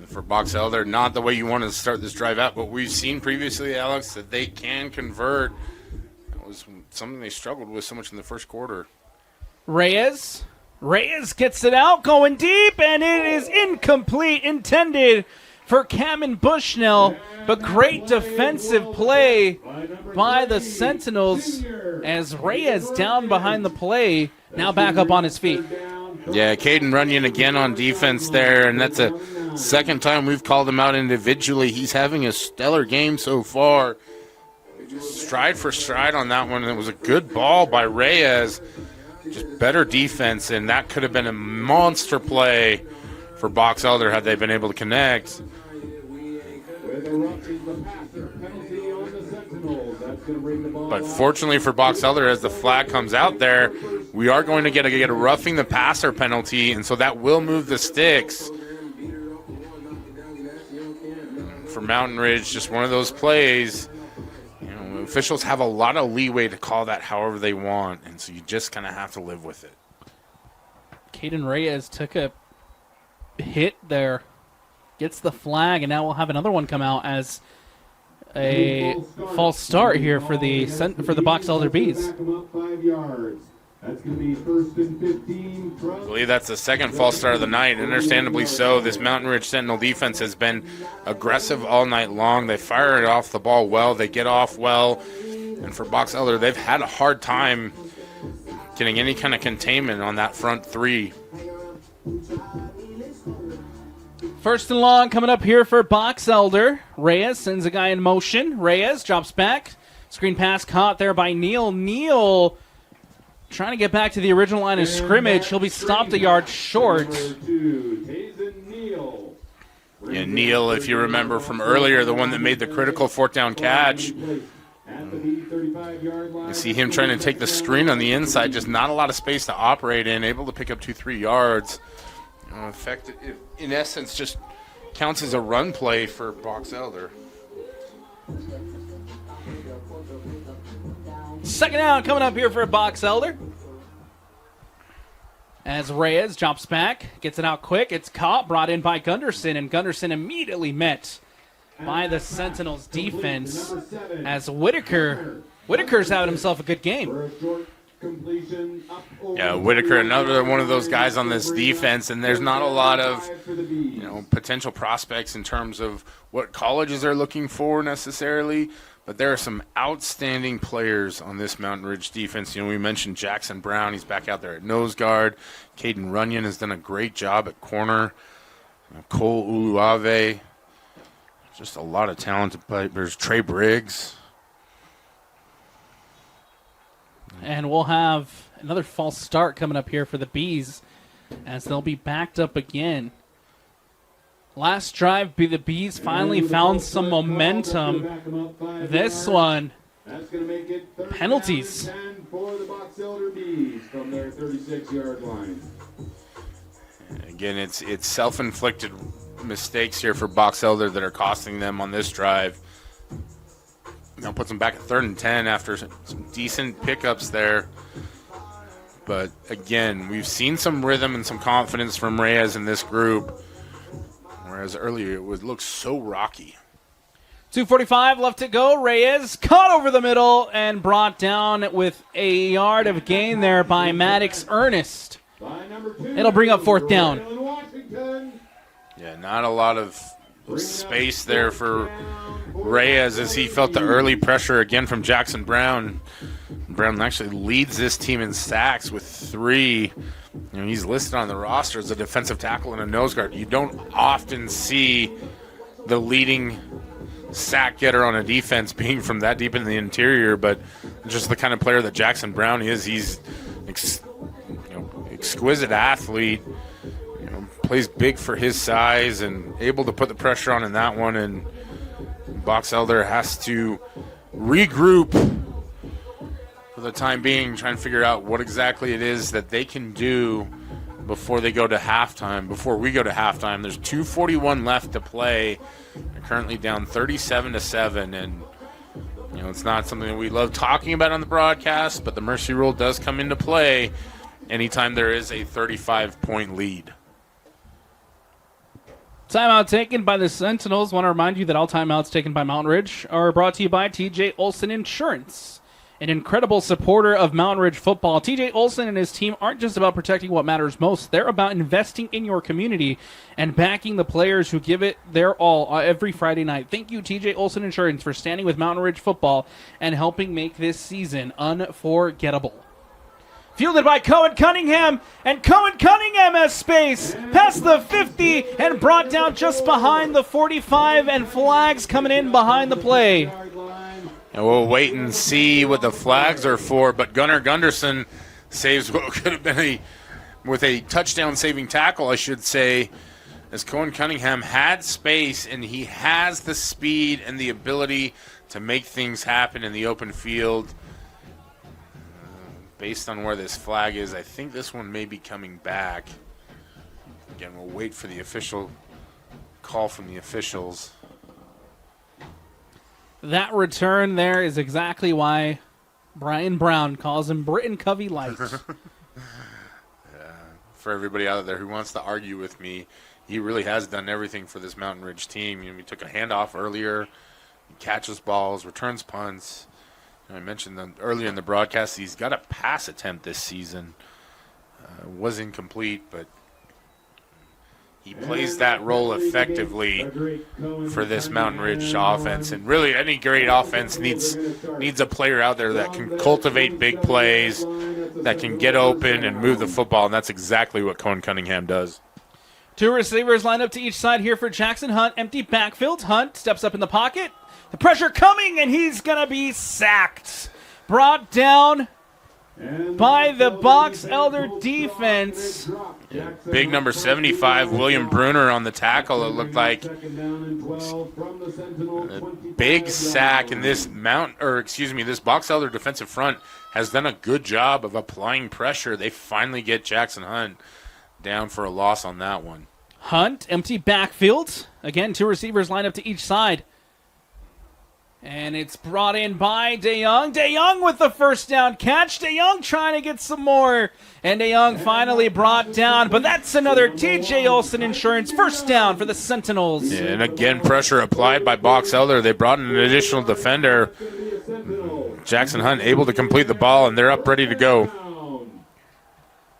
For Box Elder, not the way you want to start this drive out, but we've seen previously, Alex, that they can convert. That was something they struggled with so much in the first quarter. Reyes gets it out, going deep, and it is incomplete, intended for Cameron Bushnell, but great defensive play by the Sentinels as Reyes down behind the play, now back up on his feet. Yeah, Caden Runyon again on defense there, and that's a second time we've called him out individually. He's having a stellar game so far. Just stride for stride on that one, and it was a good ball by Reyes. Just better defense, and that could have been a monster play for Box Elder had they been able to connect. But fortunately for Box Elder, as the flag comes out there, we are going to get a roughing the passer penalty, and so that will move the sticks. for Mountain Ridge, just one of those plays. Officials have a lot of leeway to call that however they want, and so you just kind of have to live with it. Caden Reyes took a hit there, gets the flag, and now we'll have another one come out as a false start here for the Box Elder Bees. That's going to be 1st and 15. I believe that's the second false start of the night. Understandably so. This Mountain Ridge Sentinel defense has been aggressive all night long. They fire it off the ball well. They get off well. And for Box Elder, they've had a hard time getting any kind of containment on that front three. First and long coming up here for Box Elder. Reyes sends a guy in motion. Reyes drops back. Screen pass caught there by Neal. Neal trying to get back to the original line of scrimmage. He'll be stopped a yard short. Yeah, Neal, if you remember from earlier, the one that made the critical fourth down catch. You see him trying to take the screen on the inside, just not a lot of space to operate in, able to pick up 2-3 yards. In essence, just counts as a run play for Box Elder. Second down coming up here for Box Elder. As Reyes drops back, gets it out quick. It's caught, brought in by Gunderson, and Gunderson immediately met by the Sentinels defense as Whitaker's having himself a good game. Yeah, Whitaker, another one of those guys on this defense, and there's not a lot of potential prospects in terms of what colleges they're looking for necessarily. But there are some outstanding players on this Mountain Ridge defense. We mentioned Jackson Brown. He's back out there at nose guard. Caden Runyon has done a great job at corner. Cole Uluave. Just a lot of talented players. There's Trey Briggs. And we'll have another false start coming up here for the Bees as they'll be backed up again. Last drive, the Bees finally found some momentum. This one, penalties. For the Box Elder Bees from their 36-yard line. Again, it's self-inflicted mistakes here for Box Elder that are costing them on this drive. Now puts them back at 3rd and 10 after some decent pickups there. But again, we've seen some rhythm and some confidence from Reyes in this group. Whereas earlier it looked so rocky. 2:45 left to go. Reyes caught over the middle and brought down with a yard of gain there by Maddox Ernest. It'll bring up 4th down. Yeah, not a lot of space there for Reyes as he felt the early pressure again from Jackson Brown. Brown actually leads this team in sacks with 3. He's listed on the roster as a defensive tackle and a nose guard. You don't often see the leading sack getter on a defense being from that deep in the interior, but just the kind of player that Jackson Brown is. He's exquisite athlete, plays big for his size and able to put the pressure on in that one. And Box Elder has to regroup for the time being, trying to figure out what exactly it is that they can do before they go to halftime. Before we go to halftime, there's 2:41 left to play. They're currently down 37-7, and it's not something that we love talking about on the broadcast, but the mercy rule does come into play anytime there is a 35-point lead. Timeout taken by the Sentinels. Want to remind you that all timeouts taken by Mountain Ridge are brought to you by TJ Olson Insurance, an incredible supporter of Mountain Ridge football. TJ Olson and his team aren't just about protecting what matters most. They're about investing in your community and backing the players who give it their all every Friday night. Thank you, TJ Olson Insurance, for standing with Mountain Ridge football and helping make this season unforgettable. Fielded by Cohen Cunningham, and Cohen Cunningham has space past the 50 and brought down just behind the 45, and flags coming in behind the play. And we'll wait and see what the flags are for, but Gunnar Gunderson saves what could have been with a touchdown-saving tackle, I should say, as Cohen Cunningham had space, and he has the speed and the ability to make things happen in the open field. Based on where this flag is, I think this one may be coming back. Again, we'll wait for the official call from the officials. That return there is exactly why Brian Brown calls him Britton Covey Light. For everybody out there who wants to argue with me, he really has done everything for this Mountain Ridge team. He took a handoff earlier, he catches balls, returns punts. I mentioned earlier in the broadcast, he's got a pass attempt this season. Was incomplete, but he plays that role effectively for this Mountain Ridge offense. And really, any great offense needs a player out there that can cultivate big plays, that can get open and move the football, and that's exactly what Cohen Cunningham does. 2 receivers line up to each side here for Jackson Hunt. Empty backfield. Hunt steps up in the pocket. The pressure coming, and he's going to be sacked. Brought down by the Box Elder defense. Big number 75, William Bruner on the tackle. It looked like a big sack, and this this Box Elder defensive front has done a good job of applying pressure. They finally get Jackson Hunt down for a loss on that one. Hunt, empty backfield. Again, 2 receivers line up to each side. And it's brought in by DeYoung. DeYoung with the first down catch. DeYoung trying to get some more. And DeYoung finally brought down. But that's another TJ Olson Insurance first down for the Sentinels. Yeah, and again, pressure applied by Box Elder. They brought in an additional defender. Jackson Hunt able to complete the ball, and they're up ready to go.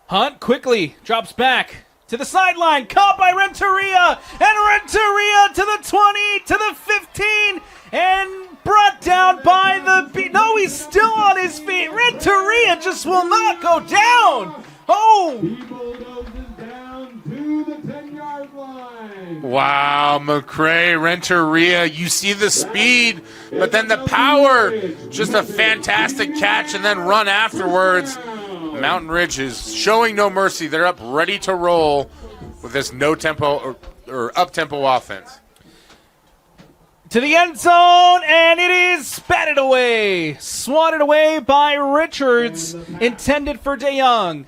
Hunt quickly drops back to the sideline. Caught by Renteria. And Renteria to the 20, to the 15. And brought down by the no, he's still on his feet. Renteria just will not go down. Oh! He bulldozes down to the 10-yard line. Wow, McCray, Renteria, you see the speed, but then the power. Just a fantastic catch and then run afterwards. Mountain Ridge is showing no mercy. They're up ready to roll with this no-tempo or up-tempo offense. To the end zone, and it is batted away. Swatted away by Richards. Intended for DeYoung.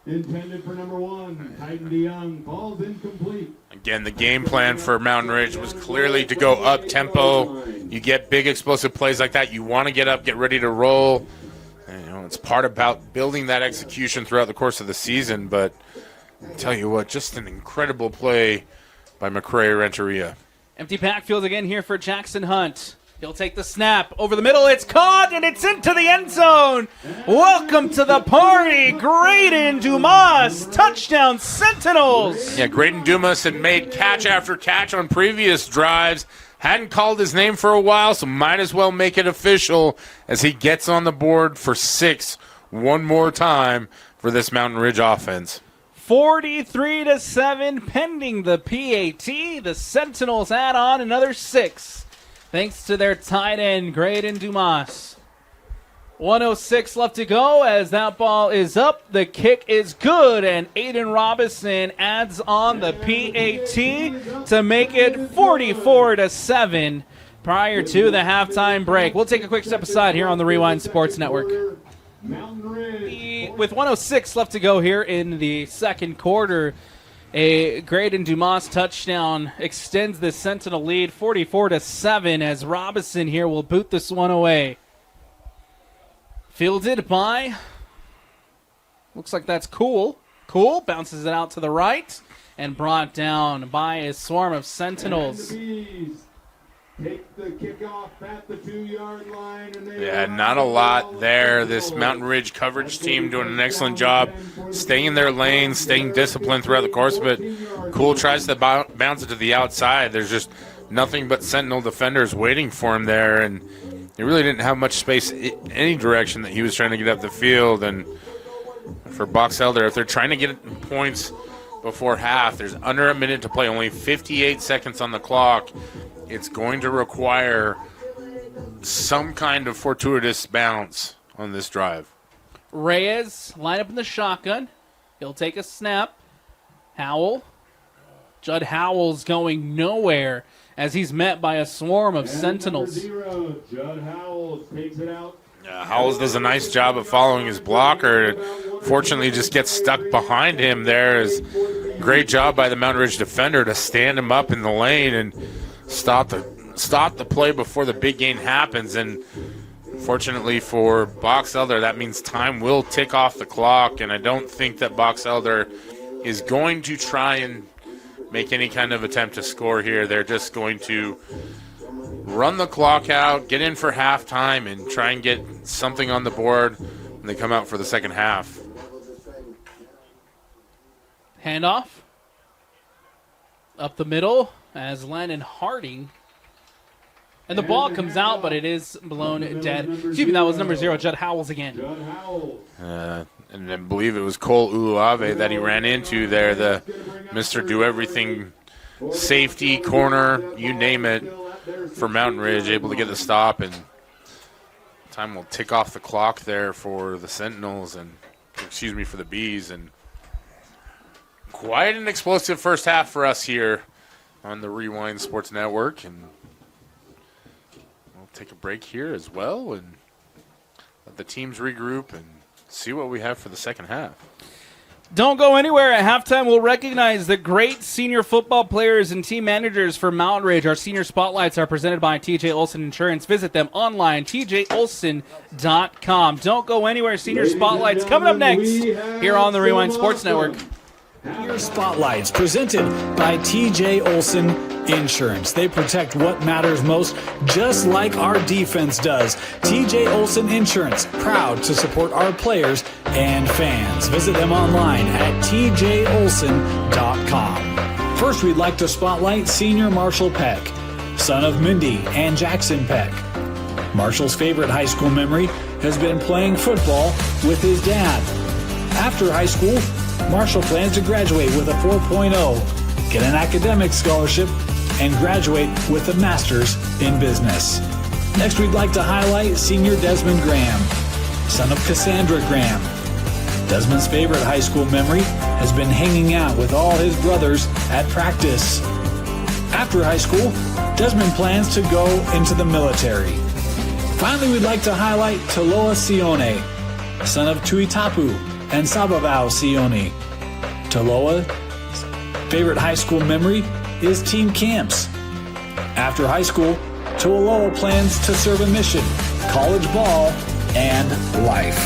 Intended for number 1, Titan DeYoung. Ball's incomplete. Again, the game plan for Mountain Ridge was clearly to go up-tempo. You get big explosive plays like that, you want to get up, get ready to roll. And, it's part about building that execution throughout the course of the season, but I'll tell you what, just an incredible play by McCray Renteria. Empty backfield again here for Jackson Hunt. He'll take the snap over the middle. It's caught, and it's into the end zone. Welcome to the party, Graydon Dumas. Touchdown, Sentinels. Yeah, Graydon Dumas had made catch after catch on previous drives. Hadn't called his name for a while, so might as well make it official as he gets on the board for 6 one more time for this Mountain Ridge offense. 43-7 pending the PAT. The Sentinels add on another 6 thanks to their tight end, Graydon Dumas. 1:06 left to go as that ball is up. The kick is good, and Aiden Robinson adds on the PAT to make it 44-7 prior to the halftime break. We'll take a quick step aside here on the Rewind Sports Network. With 1:06 left to go here in the second quarter, a Graydon Dumas touchdown extends the Sentinel lead 44-7 as Robinson here will boot this one away. Fielded by, looks like that's Cool. Cool bounces it out to the right and brought down by a swarm of Sentinels. Take the kickoff at the 2-yard line. Yeah, not a lot there. This Mountain Ridge coverage team doing an excellent job staying in their lane, staying disciplined throughout the course of it. Cool tries to bounce it to the outside. There's just nothing but Sentinel defenders waiting for him there, and he really didn't have much space in any direction that he was trying to get up the field. And for Box Elder, if they're trying to get points before half, there's under a minute to play, only 58 seconds on the clock. It's going to require some kind of fortuitous bounce on this drive. Reyes line up in the shotgun. He'll take a snap. Howell. Judd Howell's going nowhere as he's met by a swarm of Sentinels. Judd Howell takes it out. Howells does a nice job of following his blocker. Fortunately, just gets stuck behind him there. Great job by the Mountain Ridge defender to stand him up in the lane and stop the stop the play before the big gain happens. And fortunately for Box Elder, that means time will tick off the clock, and I don't think that Box Elder is going to try and make any kind of attempt to score here. They're just going to run the clock out, get in for halftime, and try and get something on the board when they come out for the second half. Handoff up the middle as Landon Harding. And the ball comes out, but it is blown dead. Excuse me, that was number 0, Judd Howells again. And I believe it was Cole Uluave that he ran into there, the Mr. Do-Everything safety, corner, you name it, for Mountain Ridge, able to get the stop, and time will tick off the clock there for the Sentinels, and for the Bees, and quite an explosive first half for us here on the Rewind Sports Network, and we'll take a break here as well and let the teams regroup and see what we have for the second half. Don't go anywhere. At halftime, we'll recognize the great senior football players and team managers for Mountain Ridge. Our senior spotlights are presented by TJ Olson Insurance. Visit them online, tjolson.com. Don't go anywhere. Senior spotlights coming up next here on the Rewind Sports Network. Your spotlights presented by TJ Olson Insurance. They protect what matters most, just like our defense does. TJ Olson Insurance, proud to support our players and fans. Visit them online at tjolson.com. First, we'd like to spotlight senior Marshall Peck, son of Mindy and Jackson Peck. Marshall's favorite high school memory has been playing football with his dad. After high school, Marshall plans to graduate with a 4.0, get an academic scholarship, and graduate with a master's in business. Next, we'd like to highlight senior Desmond Graham, son of Cassandra Graham. Desmond's favorite high school memory has been hanging out with all his brothers at practice. After high school, Desmond plans to go into the military. Finally, we'd like to highlight Taloa Sione, son of Tuitapu and Sabavao Sione. Taloa's favorite high school memory is team camps. After high school, Taloa plans to serve a mission, college ball, and life.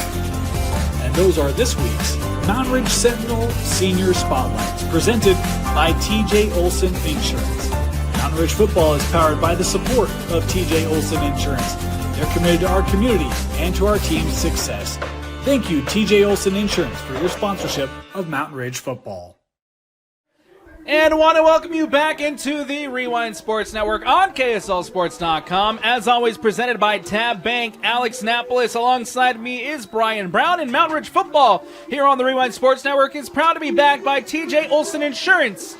And those are this week's Mountain Ridge Sentinel Senior Spotlights, presented by TJ Olson Insurance. Mountain Ridge football is powered by the support of TJ Olson Insurance. They're committed to our community and to our team's success. Thank you, TJ Olson Insurance, for your sponsorship of Mountain Ridge football. And want to welcome you back into the Rewind Sports Network on KSLSports.com. As always, presented by Tab Bank. Alex Napolis alongside me is Brian Brown, and Mountain Ridge football here on the Rewind Sports Network is proud to be backed by TJ Olson Insurance.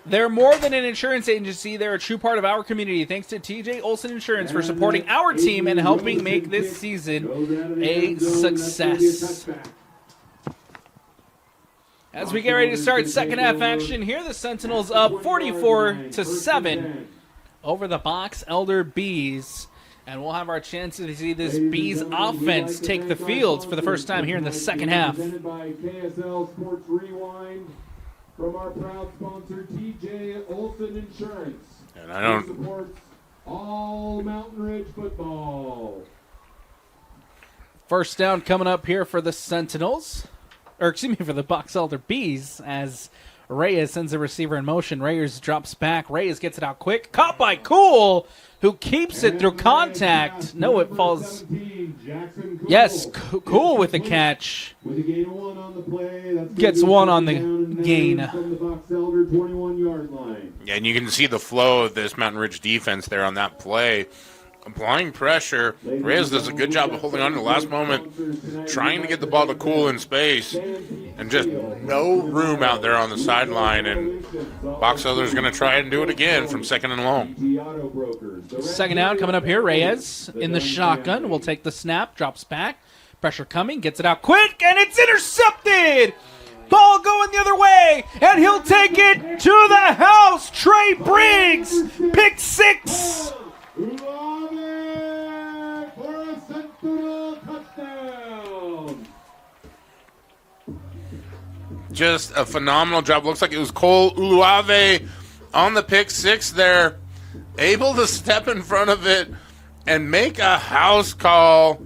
They're more than an insurance agency. They're a true part of our community. Thanks to TJ Olson Insurance for supporting our team and helping make this season a success. As we get ready to start second half action here, the Sentinels up 44-7 over the Box Elder Bees. And we'll have our chance to see this Bees offense take the field for the first time here in the second half. Presented by KSL Sports Rewind. From our proud sponsor, TJ Olson Insurance. And I don't supports all Mountain Ridge football. First down coming up here for the Sentinels. For the Box Elder Bees, as Reyes sends a receiver in motion. Reyes drops back. Reyes gets it out quick. Caught by Cool, who keeps it through contact. No, it falls. Yes, Cool with the catch. Gets one on the gain. Yeah, and you can see the flow of this Mountain Ridge defense there on that play. Applying pressure. Reyes does a good job of holding on to the last moment, trying to get the ball to Cool in space, and just no room out there on the sideline. And Box Elder's going to try and do it again from second and long. Second down coming up here. Reyes in the shotgun will take the snap, drops back. Pressure coming, gets it out quick, and it's intercepted! Ball going the other way, and he'll take it to the house. Trey Briggs, pick six. Uluave for a Sentinel touchdown. Just a phenomenal job. Looks like it was Cole Uluave on the pick six there. able to step in front of it and make a house call.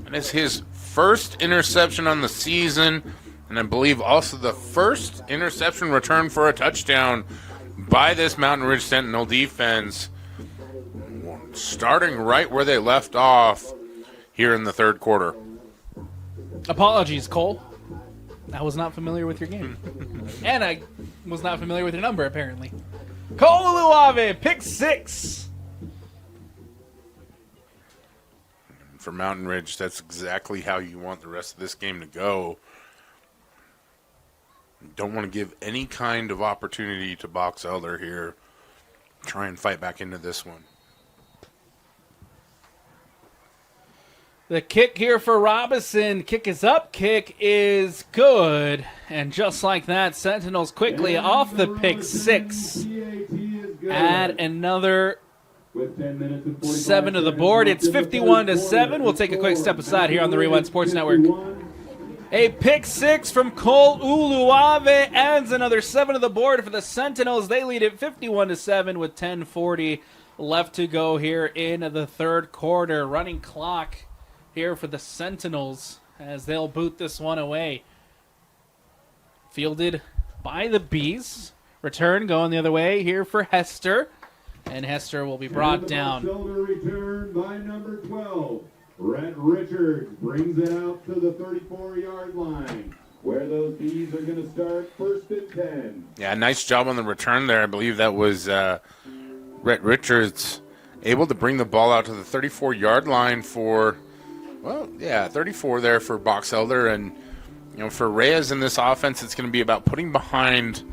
And it's his first interception on the season, and I believe also the first interception return for a touchdown by this Mountain Ridge Sentinel defense, starting right where they left off here in the third quarter. Apologies, Cole. I was not familiar with your game. And I was not familiar with your number, apparently. Cole Uluave, pick 6. For Mountain Ridge, that's exactly how you want the rest of this game to go. Don't want to give any kind of opportunity to Box Elder here. Try and fight back into this one. The kick here for Robinson. Kick is up. Kick is good. And just like that, Sentinels quickly off the pick 6. Add another 7 to the board. It's 51-7. We'll take a quick step aside here on the Rewind Sports Network. A pick 6 from Cole Uluave adds another 7 to the board for the Sentinels. They lead it 51-7 with 10:40 left to go here in the third quarter. Running clock here for the Sentinels as they'll boot this one away. Fielded by the Bees. Return going the other way here for Hester. And Hester will be brought down. Return by number 12. Rhett Richards brings it out to the 34-yard line, where those Bees are going to start first and 10. Yeah, nice job on the return there. I believe that was Rhett Richards able to bring the ball out to the 34-yard line for, 34 there for Box Elder. And, for Reyes in this offense, it's going to be about putting behind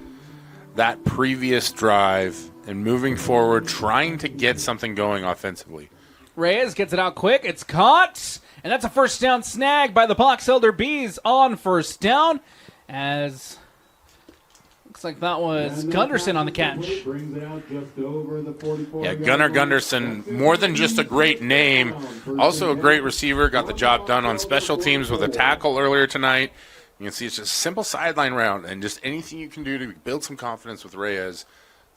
that previous drive and moving forward, trying to get something going offensively. Reyes gets it out quick. It's caught. And that's a first down snag by the Box Elder Bees on first down. As looks like that was Gunderson on the catch. Yeah, Gunnar Gunderson, more than just a great name, also a great receiver. Got the job done on special teams with a tackle earlier tonight. You can see it's just a simple sideline route and just anything you can do to build some confidence with Reyes.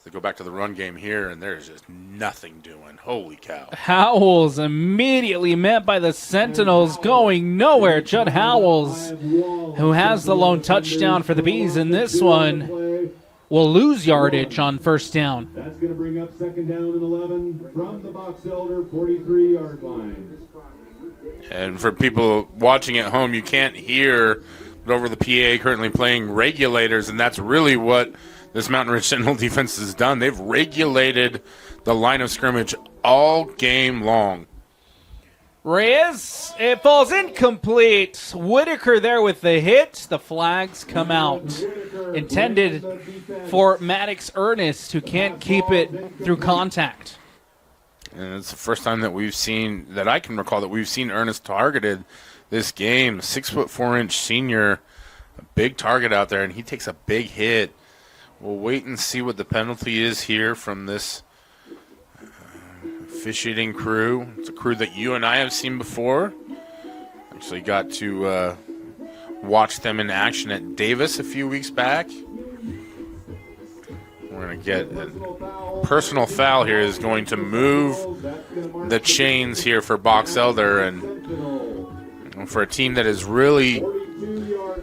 They go back to the run game here, and there's just nothing doing. Holy cow. Howells immediately met by the Sentinels, going nowhere. Judd Howells, who has the lone touchdown for the Bees in this one, will lose yardage on first down. That's going to bring up second down and 11 from the Box Elder 43-yard line. And for people watching at home, you can't hear, but over the PA currently playing regulators, and that's really what this Mountain Ridge Sentinel defense has done. They've regulated the line of scrimmage all game long. Reyes, it falls incomplete. Whitaker there with the hit. The flags come out. Intended for Maddox Ernest, who can't keep it through contact. And it's the first time that we've seen, that I can recall, that we've seen Ernest targeted this game. 6'4" senior, a big target out there, and he takes a big hit. We'll wait and see what the penalty is here from this officiating crew. It's a crew that you and I have seen before. Actually got to watch them in action at Davis a few weeks back. We're going to get a personal foul here. Is going to move the chains here for Box Elder, and for a team that is really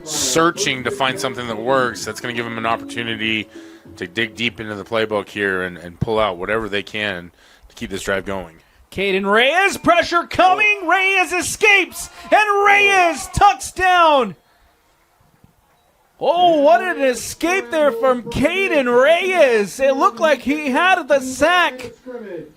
searching to find something that works, that's going to give them an opportunity to dig deep into the playbook here and pull out whatever they can to keep this drive going. Caden Reyes, pressure coming. Reyes escapes, and Reyes tucks down. Oh, what an escape there from Caden Reyes. It looked like he had the sack,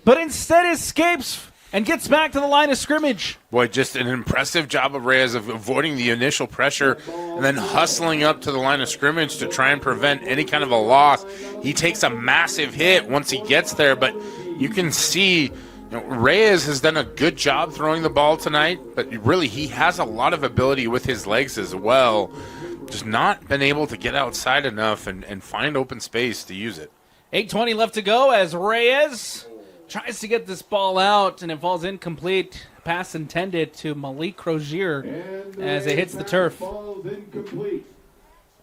but instead escapes and gets back to the line of scrimmage. Boy, just an impressive job of Reyes of avoiding the initial pressure and then hustling up to the line of scrimmage to try and prevent any kind of a loss. He takes a massive hit once he gets there, but you can see Reyes has done a good job throwing the ball tonight, but really he has a lot of ability with his legs as well. Just not been able to get outside enough and find open space to use it. 8:20 left to go as Reyes tries to get this ball out, and it falls incomplete. Pass intended to Malik Crozier as it hits the turf.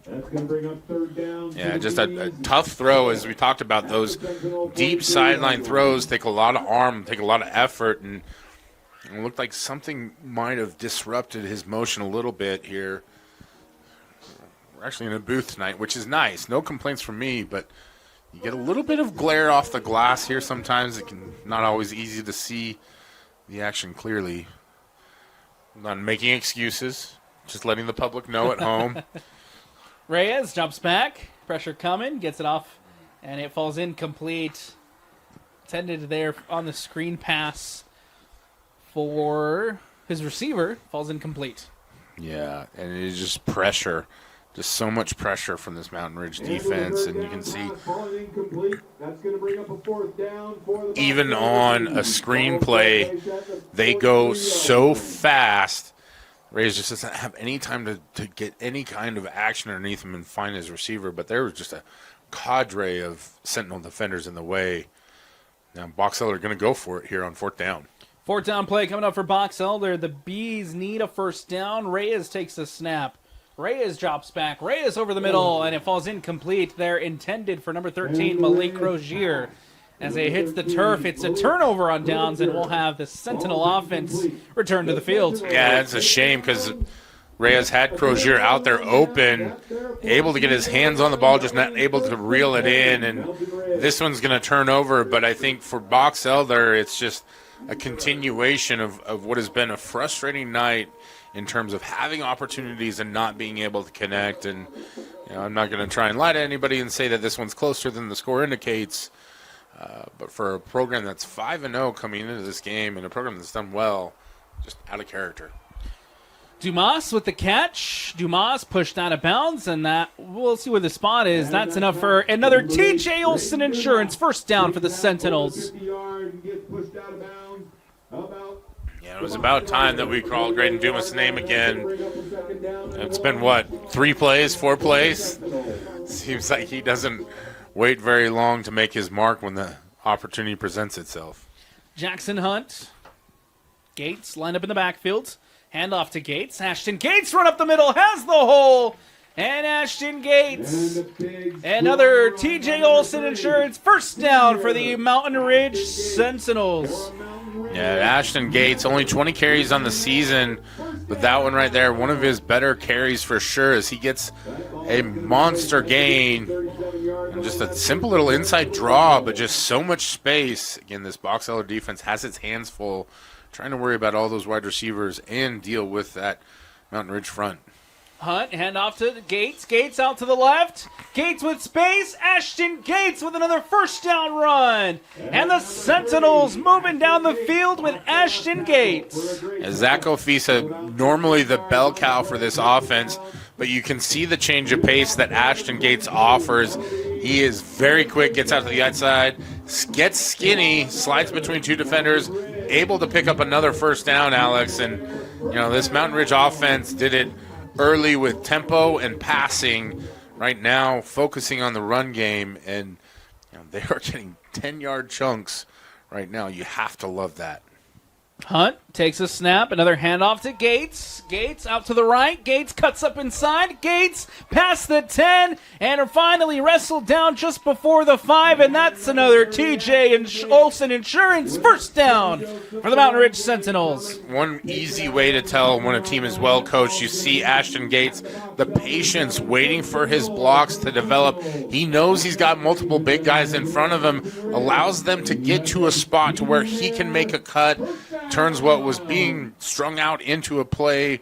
That's going to bring up third down. Yeah, just a tough throw, as we talked about. Those deep sideline throws take a lot of arm, take a lot of effort, and it looked like something might have disrupted his motion a little bit here. We're actually in a booth tonight, which is nice. No complaints from me, but you get a little bit of glare off the glass here sometimes. It can not always easy to see the action clearly. I'm not making excuses, just letting the public know at home. Reyes jumps back. Pressure coming. Gets it off. And it falls incomplete. Intended there on the screen pass for his receiver. Falls incomplete. Yeah, and it is just pressure. Just so much pressure from this Mountain Ridge defense. And you can see even on a screenplay, they go so fast. Reyes just doesn't have any time to get any kind of action underneath him and find his receiver. But there was just a cadre of Sentinel defenders in the way. Now, Box Elder going to go for it here on fourth down. Fourth down play coming up for Box Elder. The Bees need a first down. Reyes takes the snap. Reyes drops back. Reyes over the middle, and it falls incomplete. They're intended for number 13, Malik Rozier. As it hits the turf, it's a turnover on downs, and we'll have the Sentinel offense return to the field. Yeah, it's a shame because Reyes had Crozier out there open, able to get his hands on the ball, just not able to reel it in. And this one's going to turn over, but I think for Box Elder, it's just a continuation of what has been a frustrating night in terms of having opportunities and not being able to connect. And I'm not going to try and lie to anybody and say that this one's closer than the score indicates. But for a program that's 5-0 coming into this game and a program that's done well, just out of character. Dumas with the catch. Dumas pushed out of bounds, and that we'll see where the spot is. That's enough for another TJ Olson Insurance first down for the Sentinels. Yeah, it was about time that we called Graydon Dumas' name again. It's been, 4 plays? Seems like he doesn't wait very long to make his mark when the opportunity presents itself. Jackson Hunt. Gates line up in the backfield. Hand off to Gates. Ashton Gates run up the middle, has the hole. And Ashton Gates. Another TJ Olson Insurance first down for the Mountain Ridge Sentinels. Yeah, Ashton Gates, only 20 carries on the season, but that one right there, one of his better carries for sure, as he gets a monster gain. And just a simple little inside draw, but just so much space. Again, this Box Elder defense has its hands full, trying to worry about all those wide receivers and deal with that Mountain Ridge front. Hunt, hand off to Gates. Gates out to the left. Gates with space. Ashton Gates with another first down run. And the Sentinels moving down the field with Ashton Gates. Zach Ofisa, normally the bell cow for this offense, but you can see the change of pace that Ashton Gates offers. He is very quick, gets out to the outside, gets skinny, slides between two defenders, able to pick up another first down, Alex. And, this Mountain Ridge offense did it early with tempo and passing. Right now, focusing on the run game, and they are getting 10-yard chunks right now. You have to love that. Hunt takes a snap, another handoff to Gates. Gates out to the right. Gates cuts up inside. Gates past the 10 and finally wrestled down just before the 5, and that's another TJ Olson Insurance first down for the Mountain Ridge Sentinels. One easy way to tell when a team is well coached, you see Ashton Gates, the patience waiting for his blocks to develop. He knows he's got multiple big guys in front of him, allows them to get to a spot to where he can make a cut, turns what was being strung out into a play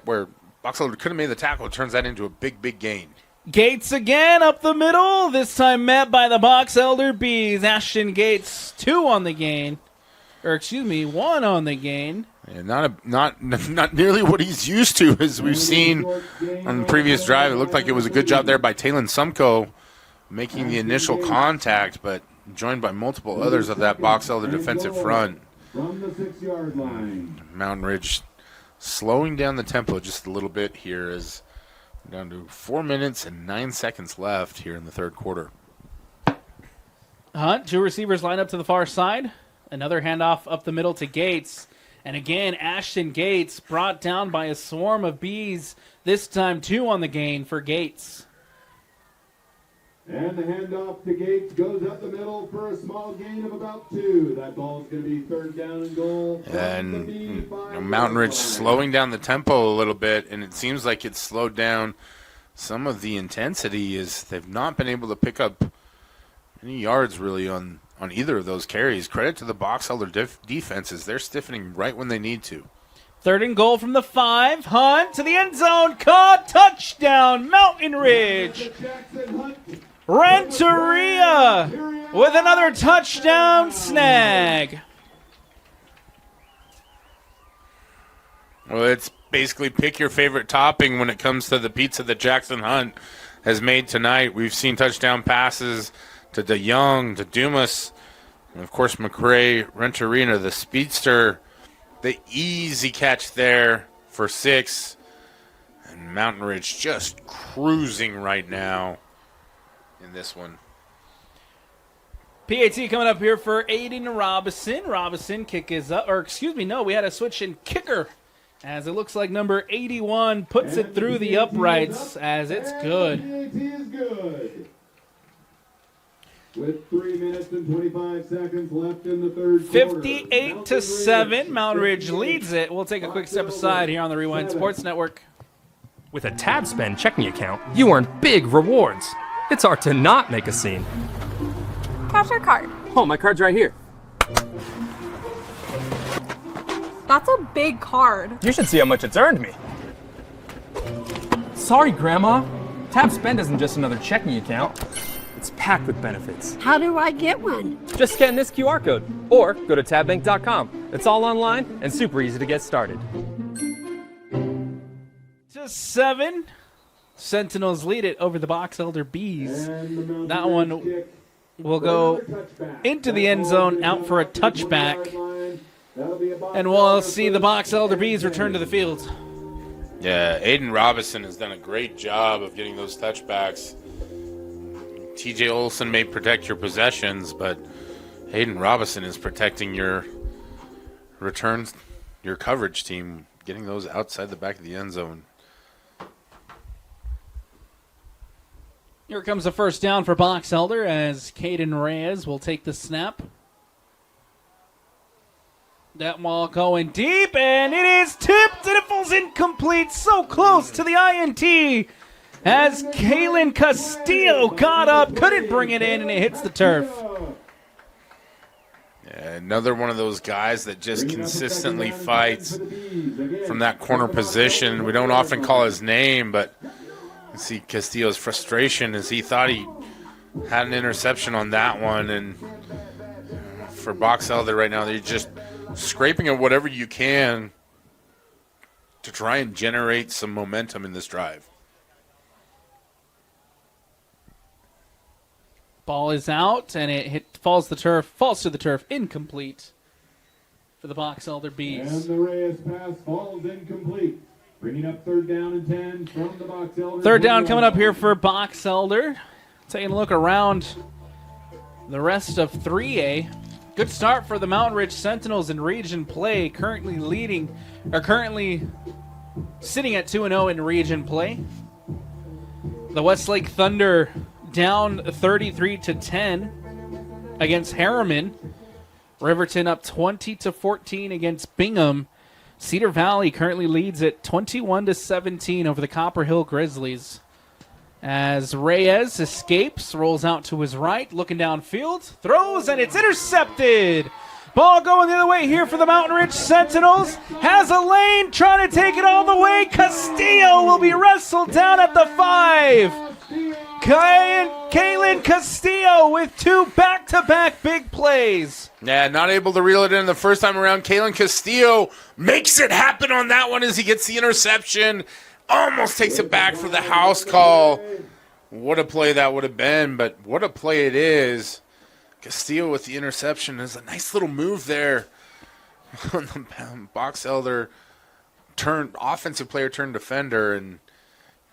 where Box Elder could have made the tackle. Turns that into a big, big gain. Gates again up the middle, this time met by the Box Elder Bees. Ashton Gates, 1 on the gain. And not nearly what he's used to, as we've seen on the previous drive. It looked like it was a good job there by Talon Sumko making the initial contact, but joined by multiple others of that Box Elder defensive front. From the 6-yard line. Mountain Ridge slowing down the tempo just a little bit here, as down to 4 minutes and 9 seconds left here in the third quarter. Hunt, 2 receivers line up to the far side. Another handoff up the middle to Gates. And again, Ashton Gates brought down by a swarm of bees. This time 2 on the gain for Gates. And the handoff to Gates goes up the middle for a small gain of about 2. That ball's going to be 3rd down and goal. And Mountain Ridge slowing down the tempo a little bit, and it seems like it's slowed down some of the intensity. Is they've not been able to pick up any yards really on either of those carries. Credit to the Box Elder defenses. They're stiffening right when they need to. 3rd and goal from the 5. Hunt to the end zone. Caught. Touchdown, Mountain Ridge. Renteria with another touchdown snag. Well, it's basically pick your favorite topping when it comes to the pizza that Jackson Hunt has made tonight. We've seen touchdown passes to DeYoung, to Dumas, and of course McRae, Renteria, the speedster. The easy catch there for 6. And Mountain Ridge just cruising right now in this one. PAT coming up here for Aiden Robinson. Robinson kick is up, we had a switch in kicker as it looks like number 81 puts it through the uprights as it's good. PAT is good. With 3 minutes and 25 seconds left in the 3rd quarter. 58-7, Mountain Ridge leads it. We'll take a quick step aside here on the Rewind Sports Network. With a Tab Spend checking account, you earn big rewards. It's hard to not make a scene. Cash or card? Oh, my card's right here. That's a big card. You should see how much it's earned me. Sorry, Grandma. Tab Spend isn't just another checking account. It's packed with benefits. How do I get one? Just scan this QR code or go to tabbank.com. It's all online and super easy to get started. To 7, Sentinels lead it over the Box Elder Bees. That one will go into the end zone, out for a touchback. And we'll see the Box Elder Bees return to the field. Yeah, Aiden Robinson has done a great job of getting those touchbacks. TJ Olson may protect your possessions, but Aiden Robinson is protecting your returns, your coverage team, getting those outside the back of the end zone. Here comes the first down for Box Elder as Caden Reyes will take the snap. That ball going deep, and it is tipped, and it falls incomplete, so close to the INT. As Kalen Castillo got up, couldn't bring it in, and it hits the turf. Yeah, another one of those guys that just consistently fights from that corner position. We don't often call his name, but you see Castillo's frustration as he thought he had an interception on that one. And for Box Elder right now, they're just scraping at whatever you can to try and generate some momentum in this drive. Ball is out, and it falls to the turf, incomplete for the Box Elder Bees. And the Reyes pass falls incomplete. Bringing up 3rd down and 10 from the Box Elder. 3rd down coming up here for Box Elder. Taking a look around the rest of 3A. Good start for the Mountain Ridge Sentinels in region play, currently sitting at 2-0 in region play. The Westlake Thunder down 33-10 against Harriman. Riverton up 20-14 against Bingham. Cedar Valley currently leads at 21-17 over the Copper Hill Grizzlies. As Reyes escapes, rolls out to his right, looking downfield, throws, and it's intercepted. Ball going the other way here for the Mountain Ridge Sentinels. Has a lane, trying to take it all the way. Castillo will be wrestled down at the 5. Kalen Castillo with 2 back-to-back big plays. Yeah, not able to reel it in the first time around. Kalen Castillo makes it happen on that one as he gets the interception. Almost takes it back for the house call. What a play that would have been, but what a play it is. Castillo with the interception is a nice little move there. On the Box Elder offensive player turned defender, and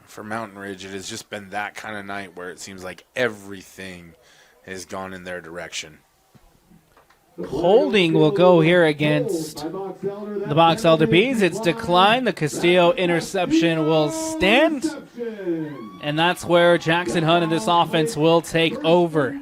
for Mountain Ridge, it has just been that kind of night where it seems like everything has gone in their direction. Holding will go here against the Box Elder Bees. It's declined. The Castillo interception will stand. And that's where Jackson Hunt and this offense will take over.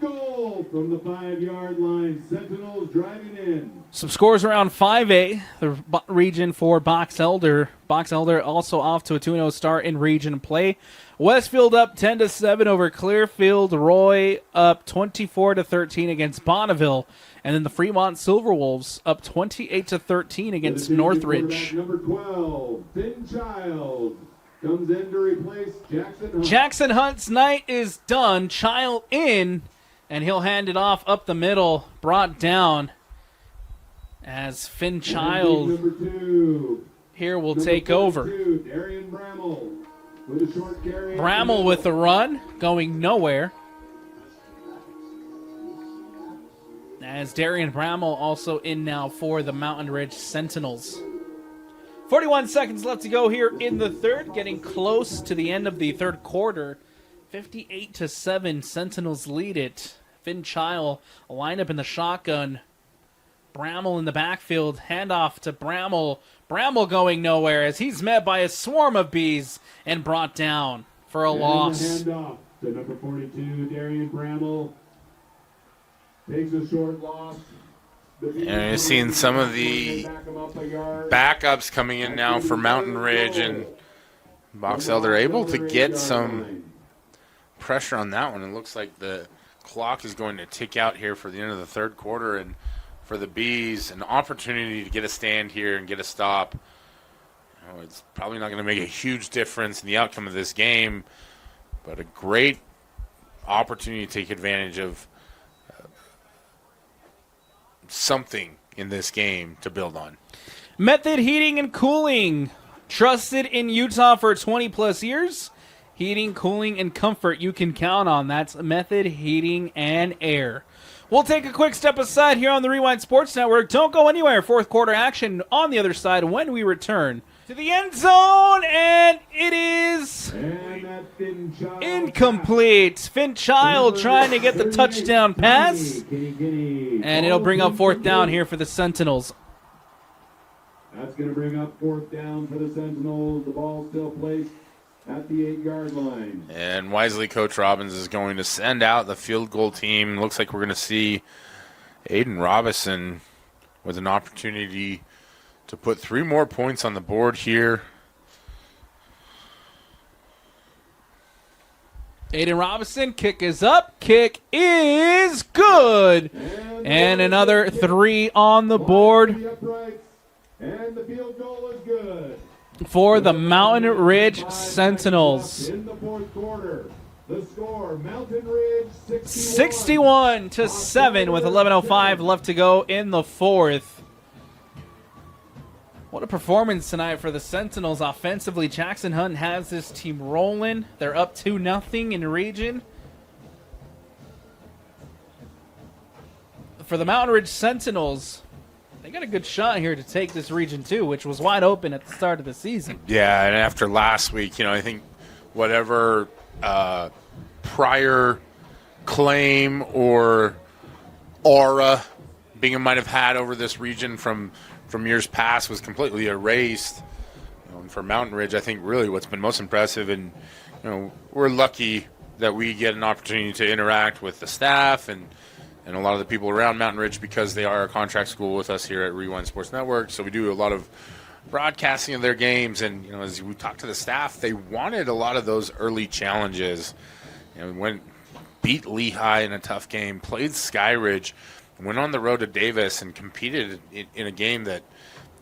From the 5-yard line, Sentinels driving in. Some scores around 5A, the region for Box Elder. Box Elder also off to a 2-0 start in region play. Westfield up 10-7 over Clearfield. Roy up 24-13 against Bonneville. And then the Fremont Silverwolves up 28-13 against Northridge. Number 12, Finn Child comes in to replace Jackson Hunt. Jackson Hunt's night is done. Child in, and he'll hand it off up the middle, brought down as Finn Child Number 2, here will take over. Darian Bramall with a short carry. Bramall with the run, going nowhere. As Darian Bramall also in now for the Mountain Ridge Sentinels. 41 seconds left to go here in the third, getting close to the end of the third quarter. 58-7, Sentinels lead it. Finn Child line up in the shotgun. Bramall in the backfield, handoff to Bramall. Bramall going nowhere as he's met by a swarm of bees and brought down for a loss. Handoff to number 42, Darian Bramall. Takes a short loss. And you're seeing some of the backups coming in now for Mountain Ridge, and Box Elder able to get some pressure on that one. It looks like the clock is going to tick out here for the end of the third quarter, and for the Bees, an opportunity to get a stand here and get a stop. It's probably not going to make a huge difference in the outcome of this game, but a great opportunity to take advantage of something in this game to build on. Method Heating and Cooling, trusted in Utah for 20-plus years. Heating, cooling, and comfort you can count on. That's Method Heating and Air. We'll take a quick step aside here on the Rewind Sports Network. Don't go anywhere. Fourth quarter action on the other side when we return to the end zone, and it is incomplete. Finn Child trying to get the touchdown pass, and it'll bring up fourth down here for the Sentinels. That's going to bring up fourth down for the Sentinels. The ball still placed at the 8-yard line. And wisely, Coach Robbins is going to send out the field goal team. Looks like we're going to see Aiden Robinson with an opportunity to put 3 more points on the board here. Aiden Robinson, kick is up. Kick is good. And another 3 on the board. And the field goal is good. For the Mountain Ridge Sentinels. In the fourth quarter, the score, Mountain Ridge 61-7 with 11:05 left to go in the fourth. What a performance tonight for the Sentinels offensively. Jackson Hunt has this team rolling. They're up 2-0 in region. For the Mountain Ridge Sentinels, they got a good shot here to take this region too, which was wide open at the start of the season. Yeah, and after last week, I think whatever prior claim or aura Bingham might have had over this region from years past was completely erased. And for Mountain Ridge, I think really what's been most impressive, and we're lucky that we get an opportunity to interact with the staff and a lot of the people around Mountain Ridge because they are a contract school with us here at Rewind Sports Network. So we do a lot of broadcasting of their games, and as we talk to the staff, they wanted a lot of those early challenges. Beat Lehigh in a tough game, played Skyridge, went on the road to Davis and competed in a game that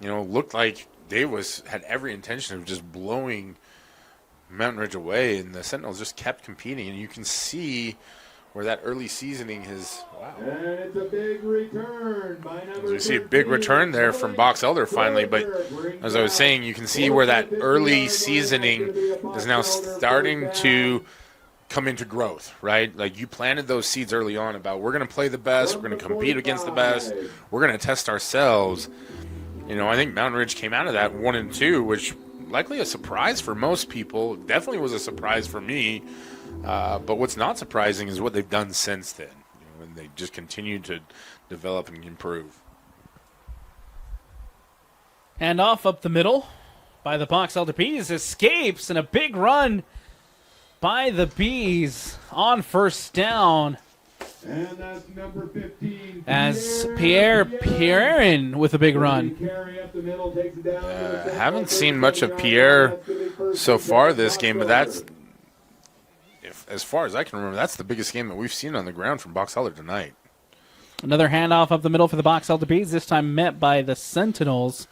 looked like Davis had every intention of just blowing Mountain Ridge away, and the Sentinels just kept competing, and you can see where that early seasoning has. Wow. And it's a big return by number. As we see a big return there from Box Elder finally, but as I was saying, you can see where that early seasoning is now starting to come into growth, right? Like you planted those seeds early on about we're going to play the best, we're going to compete against the best, we're going to test ourselves. I think Mountain Ridge came out of that 1-2, which likely a surprise for most people. Definitely was a surprise for me. But what's not surprising is what they've done since then. and they just continue to develop and improve. Hand off up the middle by the Box Elder Bees. Escapes and a big run by the Bees on first down. And that's number 15. As Pierre with a big run. Haven't seen much of Pierre so far this game, but that's, as far as I can remember, that's the biggest game that we've seen on the ground from Box Elder tonight. Another handoff up the middle for the Box Elder Bees, this time met by the Sentinels.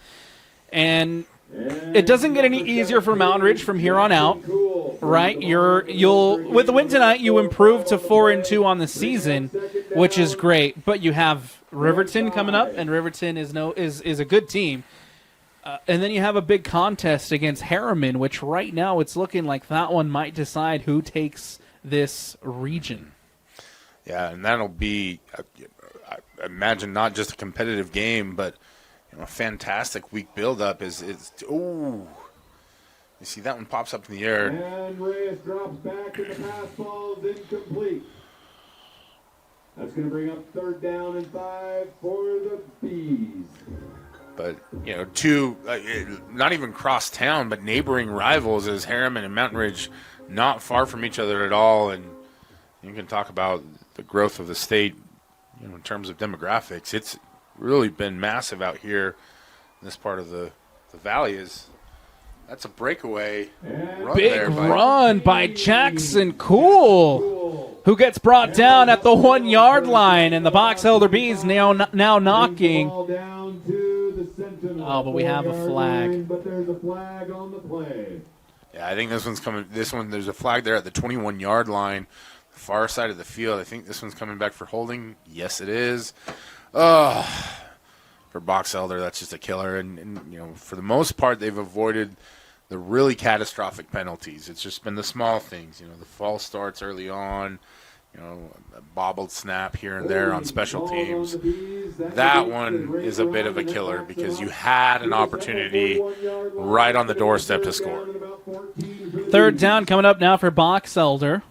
And it doesn't get any easier for Mountain Ridge from here on out, right? You'll with the win tonight, you improve to 4-2 on the season, which is great. But you have Riverton coming up, and Riverton is a good team. And then you have a big contest against Harriman, which right now it's looking like that one might decide who takes this region. Yeah, and that'll be, I imagine, not just a competitive game, but a fantastic week build-up is you see that one pops up in the air. And Reyes drops back and the pass ball is incomplete. That's going to bring up 3rd down and 5 for the Bees. But, two, not even cross town, but neighboring rivals as Harriman and Mountain Ridge, not far from each other at all. And you can talk about the growth of the state, in terms of demographics. It's really been massive out here in this part of the valley. That's a breakaway run. Big there run by Jackson Cool, who gets brought down at the 1 yard line, and the Box Elder Bees now knocking. Oh, but we have a flag. But there's a flag on the play. Yeah, I think this one's coming. There's a flag there at the 21 yard line, far side of the field. I think this one's coming back for holding. Yes, it is. For Box Elder, that's just a killer. And for the most part, they've avoided the really catastrophic penalties. It's just been the small things. The false starts early on, a bobbled snap here and there on special teams. That one is a bit of a killer because you had an opportunity right on the doorstep to score. 3rd down coming up now for Box Elder.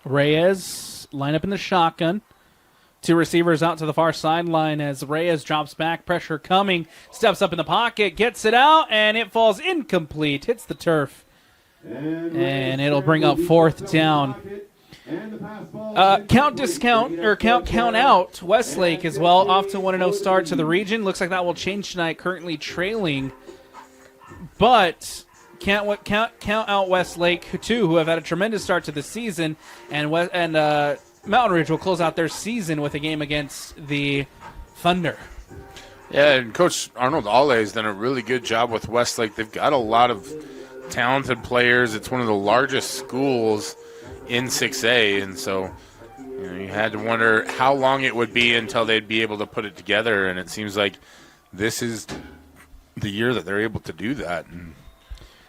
Reyes line up in the shotgun. 2 receivers out to the far sideline as Reyes drops back, pressure coming, steps up in the pocket, gets it out, and it falls incomplete, hits the turf. And it'll bring up 4th down. Count out Westlake as well, off to 1-0 start to the region. Looks like that will change tonight, currently trailing. But count out Westlake, too, who have had a tremendous start to the season, and Mountain Ridge will close out their season with a game against the Thunder. Yeah, and Coach Arnold Ale has done a really good job with Westlake. They've got a lot of talented players. It's one of the largest schools in 6A, and so you had to wonder how long it would be until they'd be able to put it together, and it seems like this is the year that they're able to do that. And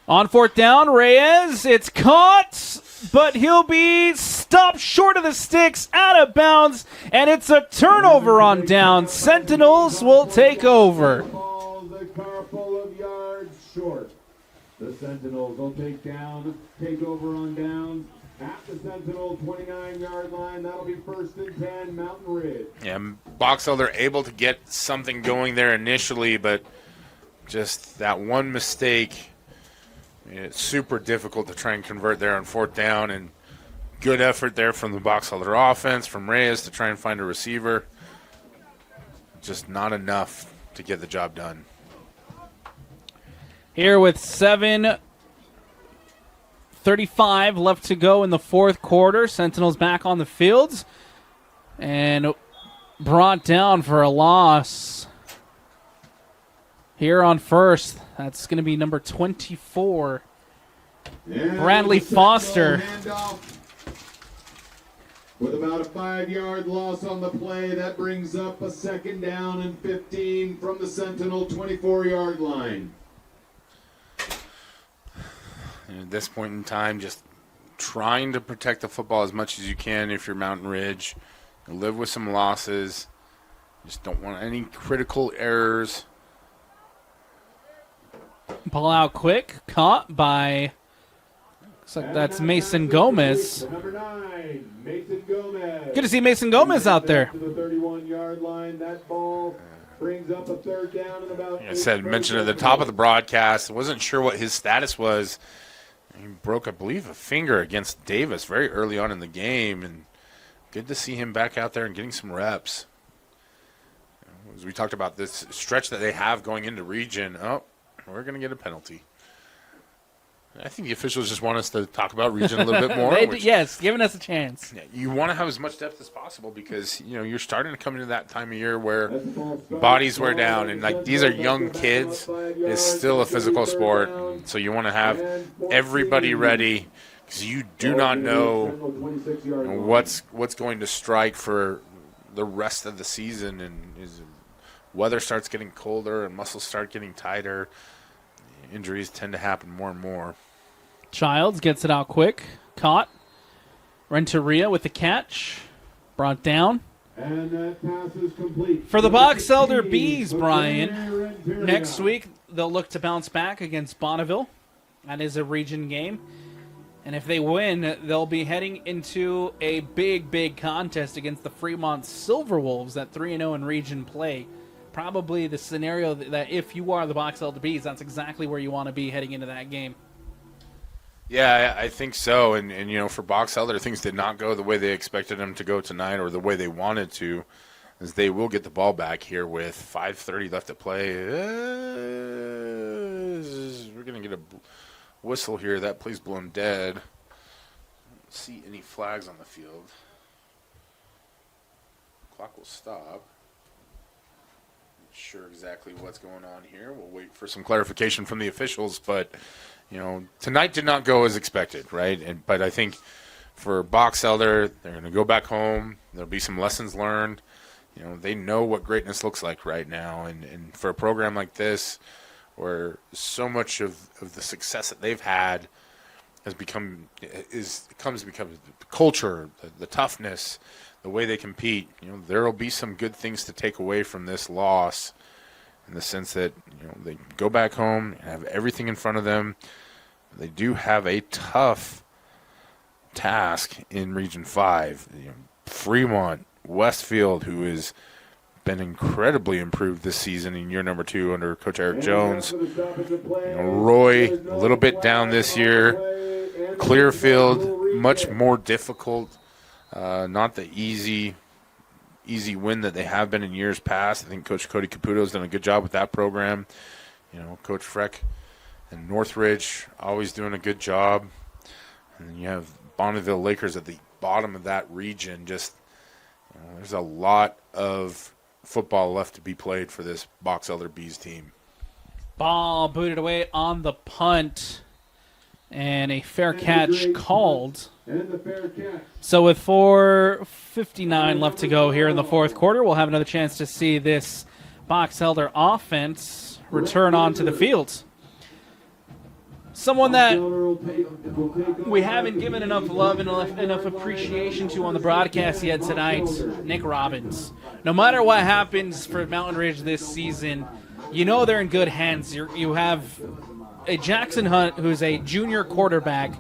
on 4th down, Reyes, it's caught, but he'll be stopped short of the sticks, out of bounds, and it's a turnover on down. Sentinels will take over. The couple of yards short. The Sentinels will take over on downs at the Sentinel 29-yard line. That'll be 1st and 10, Mountain Ridge. Yeah, Box Elder able to get something going there initially, but just that one mistake. It's super difficult to try and convert there on 4th down, and good effort there from the Box Elder offense, from Reyes to try and find a receiver. Just not enough to get the job done. Here with 7:35 left to go in the 4th quarter, Sentinels back on the field and brought down for a loss. Here on 1st, that's going to be number 24, Bradley Foster. With about a 5-yard loss on the play, that brings up a 2nd down and 15 from the Sentinel 24-yard line. And at this point in time, just trying to protect the football as much as you can if you're Mountain Ridge. You live with some losses. Just don't want any critical errors. Ball out quick, caught by Looks like that's Mason Gomez. Number 9, Mason Gomez. Good to see Mason Gomez out there. To the 31-yard line. That ball brings up a third down and about. Like I said, mentioned at the top of the broadcast, I wasn't sure what his status was. He broke, I believe, a finger against Davis very early on in the game, and good to see him back out there and getting some reps. As we talked about this stretch that they have going into region, we're going to get a penalty. I think the officials just want us to talk about region a little bit more. Yes, giving us a chance. You want to have as much depth as possible because, you're starting to come into that time of year where bodies wear down. And, these are young kids. It's still a physical sport. So you want to have everybody ready because you do not know what's going to strike for the rest of the season. And as weather starts getting colder and muscles start getting tighter, injuries tend to happen more and more. Childs gets it out quick. Caught. Renteria with the catch. Brought down. And that pass is complete. For the Box Elder Bees, Brian, next week they'll look to bounce back against Bonneville. That is a region game. And if they win, they'll be heading into a big contest against the Fremont Silverwolves at 3-0 in region play. Probably the scenario that if you are the Box Elder Bees, that's exactly where you want to be heading into that game. Yeah, I think so. And for Box Elder, things did not go the way they expected them to go tonight or the way they wanted to, as they will get the ball back here with 5:30 left to play. We're going to get a whistle here. That play's blown dead. I don't see any flags on the field. Clock will stop. Sure exactly what's going on here. We'll wait for some clarification from the officials, but tonight did not go as expected, right? But I think for Box Elder, they're going to go back home. There'll be some lessons learned. They know what greatness looks like right now, and for a program like this, where so much of the success that they've had has become the culture, the toughness, the way they compete. There will be some good things to take away from this loss, in the sense that they go back home and have everything in front of them. They do have a tough task in Region 5. Fremont, Westfield, who has been incredibly improved this season in year number 2 under Coach Eric Jones. Roy, a little bit down this year. Clearfield, much more difficult. Not the easy win that they have been in years past. I think Coach Cody Caputo has done a good job with that program. Coach Freck and Northridge always doing a good job. And then you have Bonneville Lakers at the bottom of that region. Just there's a lot of football left to be played for this Box Elder Bees team. Ball booted away on the punt. And a fair catch called. So with 4:59 left to go here in the fourth quarter, we'll have another chance to see this Box Elder offense return onto the field. Someone that we haven't given enough love and enough appreciation to on the broadcast yet tonight, Nick Robbins. No matter what happens for Mountain Ridge this season, they're in good hands. You have a Jackson Hunt, who's a junior quarterback,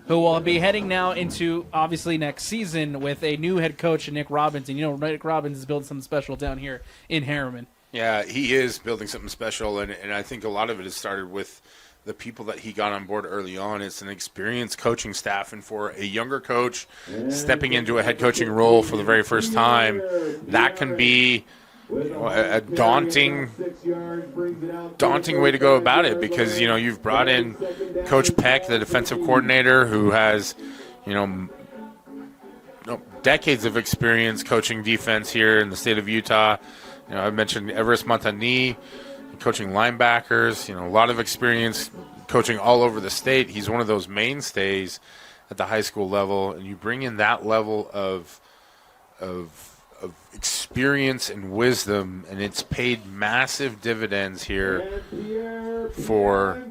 who will be heading now into, obviously, next season with a new head coach, Nick Robbins. And, Nick Robbins is building something special down here in Harriman. Yeah, he is building something special, and I think a lot of it has started with the people that he got on board early on. It's an experienced coaching staff, and for a younger coach stepping into a head coaching role for the very first time, that can be a daunting way to go about it, because you've brought in Coach Peck, the defensive coordinator, who has decades of experience coaching defense here in the state of Utah. I've mentioned Everest Montagny, coaching linebackers. A lot of experience coaching all over the state. He's one of those mainstays at the high school level, and you bring in that level of experience and wisdom, and it's paid massive dividends here for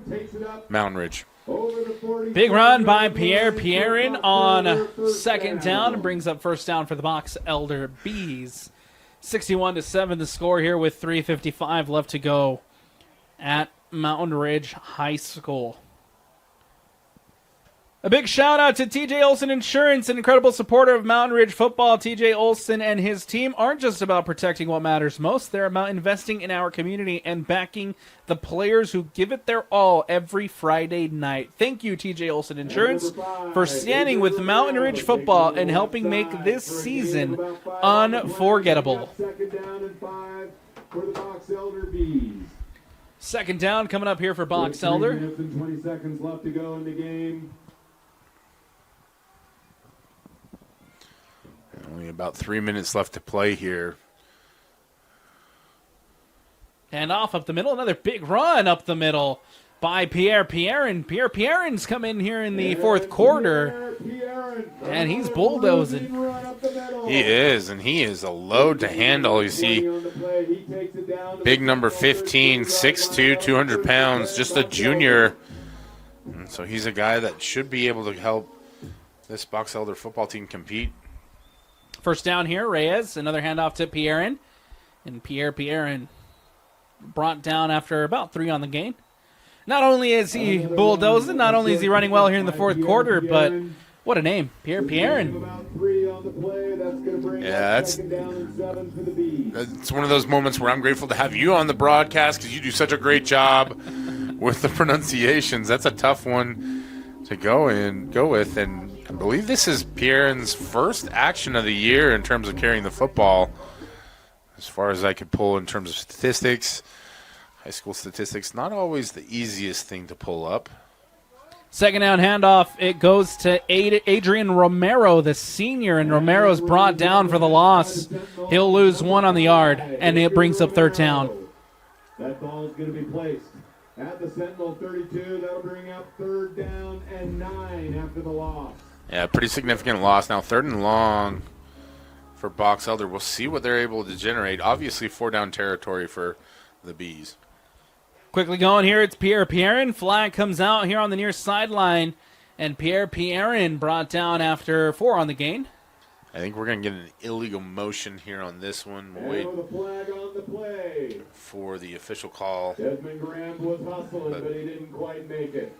Mountain Ridge. Big run by Pierre Pierrin on second down, brings up first down for the Box Elder Bees. 61-7 the score here with 3:55 left to go at Mountain Ridge High School. A big shout out to TJ Olson Insurance, an incredible supporter of Mountain Ridge football. TJ Olson and his team aren't just about protecting what matters most. They're about investing in our community and backing the players who give it their all every Friday night. Thank you, TJ Olson Insurance, for standing with Mountain Ridge football and helping make this season unforgettable. Second down and 5 for the Box Elder Bees. Second down coming up here for Box 3 Elder. minutes and 20 seconds left to go in the game. Only about 3 minutes left to play here. And off up the middle, another big run up the middle by Pierre Pierrin. Pierre Pierrin's come in here in the fourth quarter, and he's bulldozing. He is, and he is a load to handle. You see, big number 15, 6'2", 200 pounds, just a junior. And so he's a guy that should be able to help this Box Elder football team compete. First down here, Reyes, another handoff to Pierrin. And Pierre Pierrin brought down after about 3 on the gain. Not only is he bulldozing, not only is he running well here in the fourth quarter, but what a name, Pierre Pierrin. Yeah, it's one of those moments where I'm grateful to have you on the broadcast because you do such a great job with the pronunciations. That's a tough one to go with, and I believe this is Pierrin's first action of the year in terms of carrying the football. As far as I could pull in terms of statistics, high school statistics, not always the easiest thing to pull up. Second down handoff, it goes to Adrian Romero, the senior, and Romero's brought down for the loss. He'll lose 1 on the yard, and it brings up third down. That ball is going to be placed at the Sentinel 32. That'll bring up third down and 9 after the loss. Yeah, pretty significant loss. Now 3rd and long for Box Elder. We'll see what they're able to generate. Obviously 4-down territory for the Bees. Quickly going here, it's Pierre Pierrin. Flag comes out here on the near sideline, and Pierre Pierrin brought down after 4 on the gain. I think we're going to get an illegal motion here on this one. We'll wait the flag on the play for the official call. Desmond Graham was hustling, but he didn't quite make it.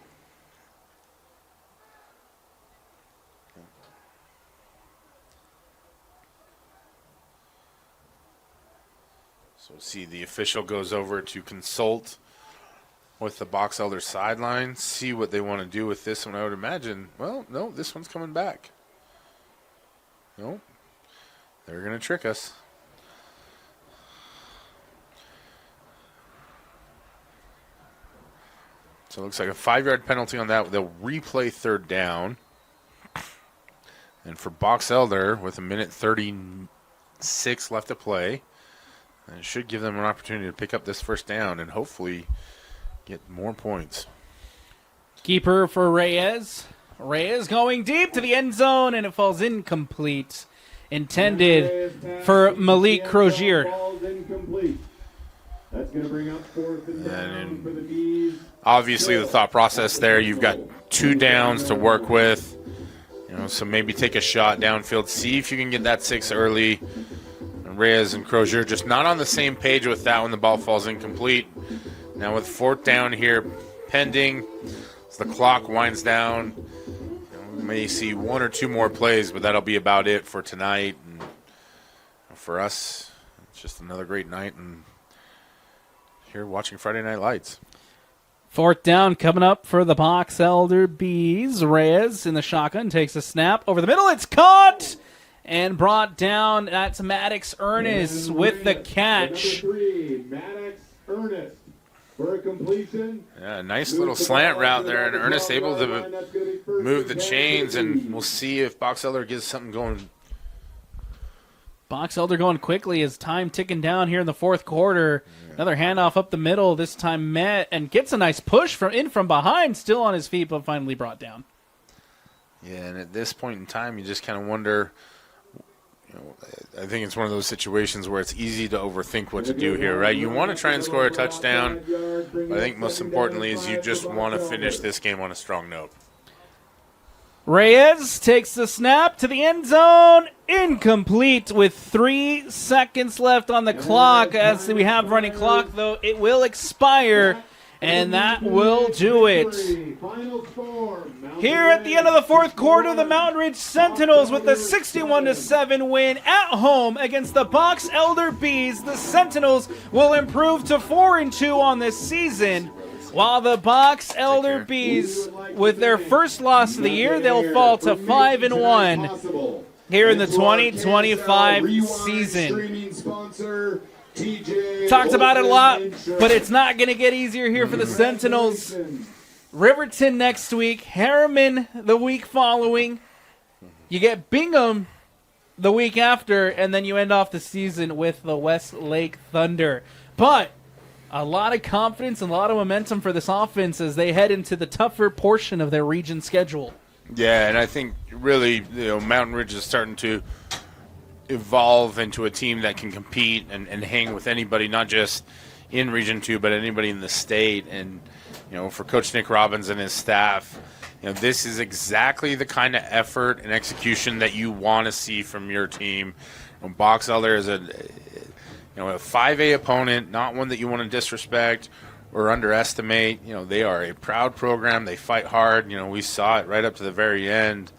So see, the official goes over to consult with the Box Elder sideline, see what they want to do with this one. I would imagine, well, no, this one's coming back. No, they're going to trick us. So it looks like a 5-yard penalty on that. They'll replay 3rd down. And for Box Elder, with 1:36 left to play, and it should give them an opportunity to pick up this first down and hopefully get more points. Keeper for Reyes. Reyes going deep to the end zone, and it falls incomplete. Intended for Malik Crozier. That's going to bring up 4th and down for the Bees. Obviously, the thought process there, you've got 2 downs to work with. So maybe take a shot downfield, see if you can get that 6 early. Reyes and Crozier just not on the same page with that when the ball falls incomplete. Now with 4th down here pending, as the clock winds down, we may see 1 or 2 more plays, but that'll be about it for tonight. And for us, it's just another great night, and here watching Friday Night Lights. 4th down coming up for the Box Elder Bees. Reyes in the shotgun takes a snap over the middle. It's caught and brought down. That's Maddox Ernest with the catch. Number 3, Maddox Ernest for a completion. Yeah, nice little slant route there, and Ernest able to move the chains, and we'll see if Box Elder gets something going. Box Elder going quickly as time ticking down here in the fourth quarter. Yeah. Another handoff up the middle, this time met, and gets a nice push from behind, still on his feet, but finally brought down. Yeah, and at this point in time, you just kind of wonder, I think it's one of those situations where it's easy to overthink what to do here, right? You want to try and score a touchdown, but I think most importantly is you just want to finish this game on a strong note. Reyes takes the snap to the end zone, incomplete with 3 seconds left on the clock. As we have running clock, though, it will expire, And that will do it. Final score, Here at the end of the fourth quarter, the Mountain Ridge Sentinels with a 61-7 win at home against the Box Elder Bees. The Sentinels will improve to 4-2 on this season, while the Box Elder Bees, with their first loss of the year, they'll fall to 5-1 here in the 2025 season. Talked about it a lot, but it's not going to get easier here for the Sentinels. Riverton next week, Harriman the week following. You get Bingham the week after, and then you end off the season with the Westlake Thunder. But a lot of confidence and a lot of momentum for this offense as they head into the tougher portion of their region schedule. Yeah, and I think really, Mountain Ridge is starting to evolve into a team that can compete and hang with anybody, not just in Region 2, but anybody in the state. And, for Coach Nick Robbins and his staff, this is exactly the kind of effort and execution that you want to see from your team. Box Elder is a 5A opponent, not one that you want to disrespect or underestimate. They are a proud program. They fight hard. We saw it right up to the very end.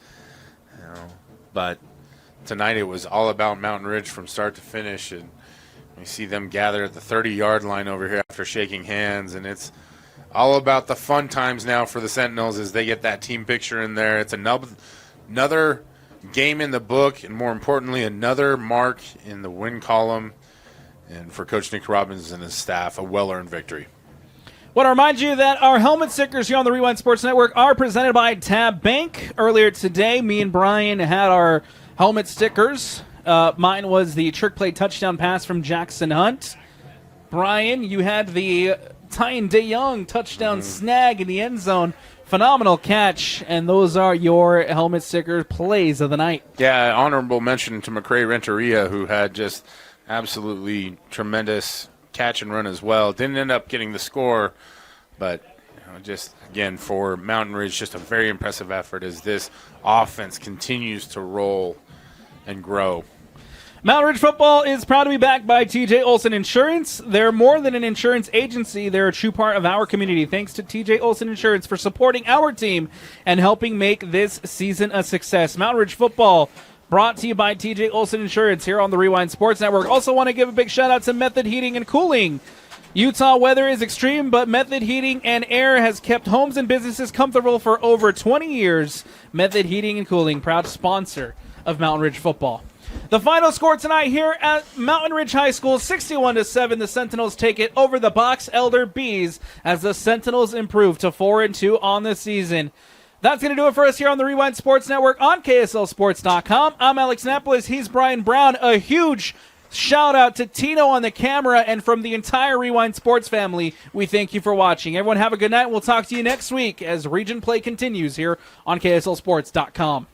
But tonight it was all about Mountain Ridge from start to finish, and we see them gather at the 30-yard line over here after shaking hands, and it's all about the fun times now for the Sentinels as they get that team picture in there. It's another game in the book, and more importantly, another mark in the win column, and for Coach Nick Robbins and his staff, a well-earned victory. Want to remind you that our helmet stickers here on the Rewind Sports Network are presented by Tab Bank. Earlier today, me and Brian had our helmet stickers. Mine was the trick play touchdown pass from Jackson Hunt. Brian, you had the Tyne DeYoung touchdown snag in the end zone. Phenomenal catch, and those are your helmet sticker plays of the night. Yeah, honorable mention to McCray Renteria, who had just absolutely tremendous catch and run as well. Didn't end up getting the score, but just, again, for Mountain Ridge, just a very impressive effort as this offense continues to roll and grow. Mountain Ridge football is proud to be backed by TJ Olson Insurance. They're more than an insurance agency. They're a true part of our community. Thanks to TJ Olson Insurance for supporting our team and helping make this season a success. Mountain Ridge football brought to you by TJ Olson Insurance here on the Rewind Sports Network. Also want to give a big shout out to Method Heating and Cooling. Utah weather is extreme, but Method Heating and Air has kept homes and businesses comfortable for over 20 years. Method Heating and Cooling, proud sponsor of Mountain Ridge football. The final score tonight here at Mountain Ridge High School, 61-7. The Sentinels take it over the Box Elder Bees as the Sentinels improve to 4-2 on the season. That's going to do it for us here on the Rewind Sports Network on KSLSports.com. I'm Alex Napolis. He's Brian Brown. A huge shout out to Tino on the camera, and from the entire Rewind Sports family, we thank you for watching. Everyone have a good night. We'll talk to you next week as region play continues here on KSLSports.com.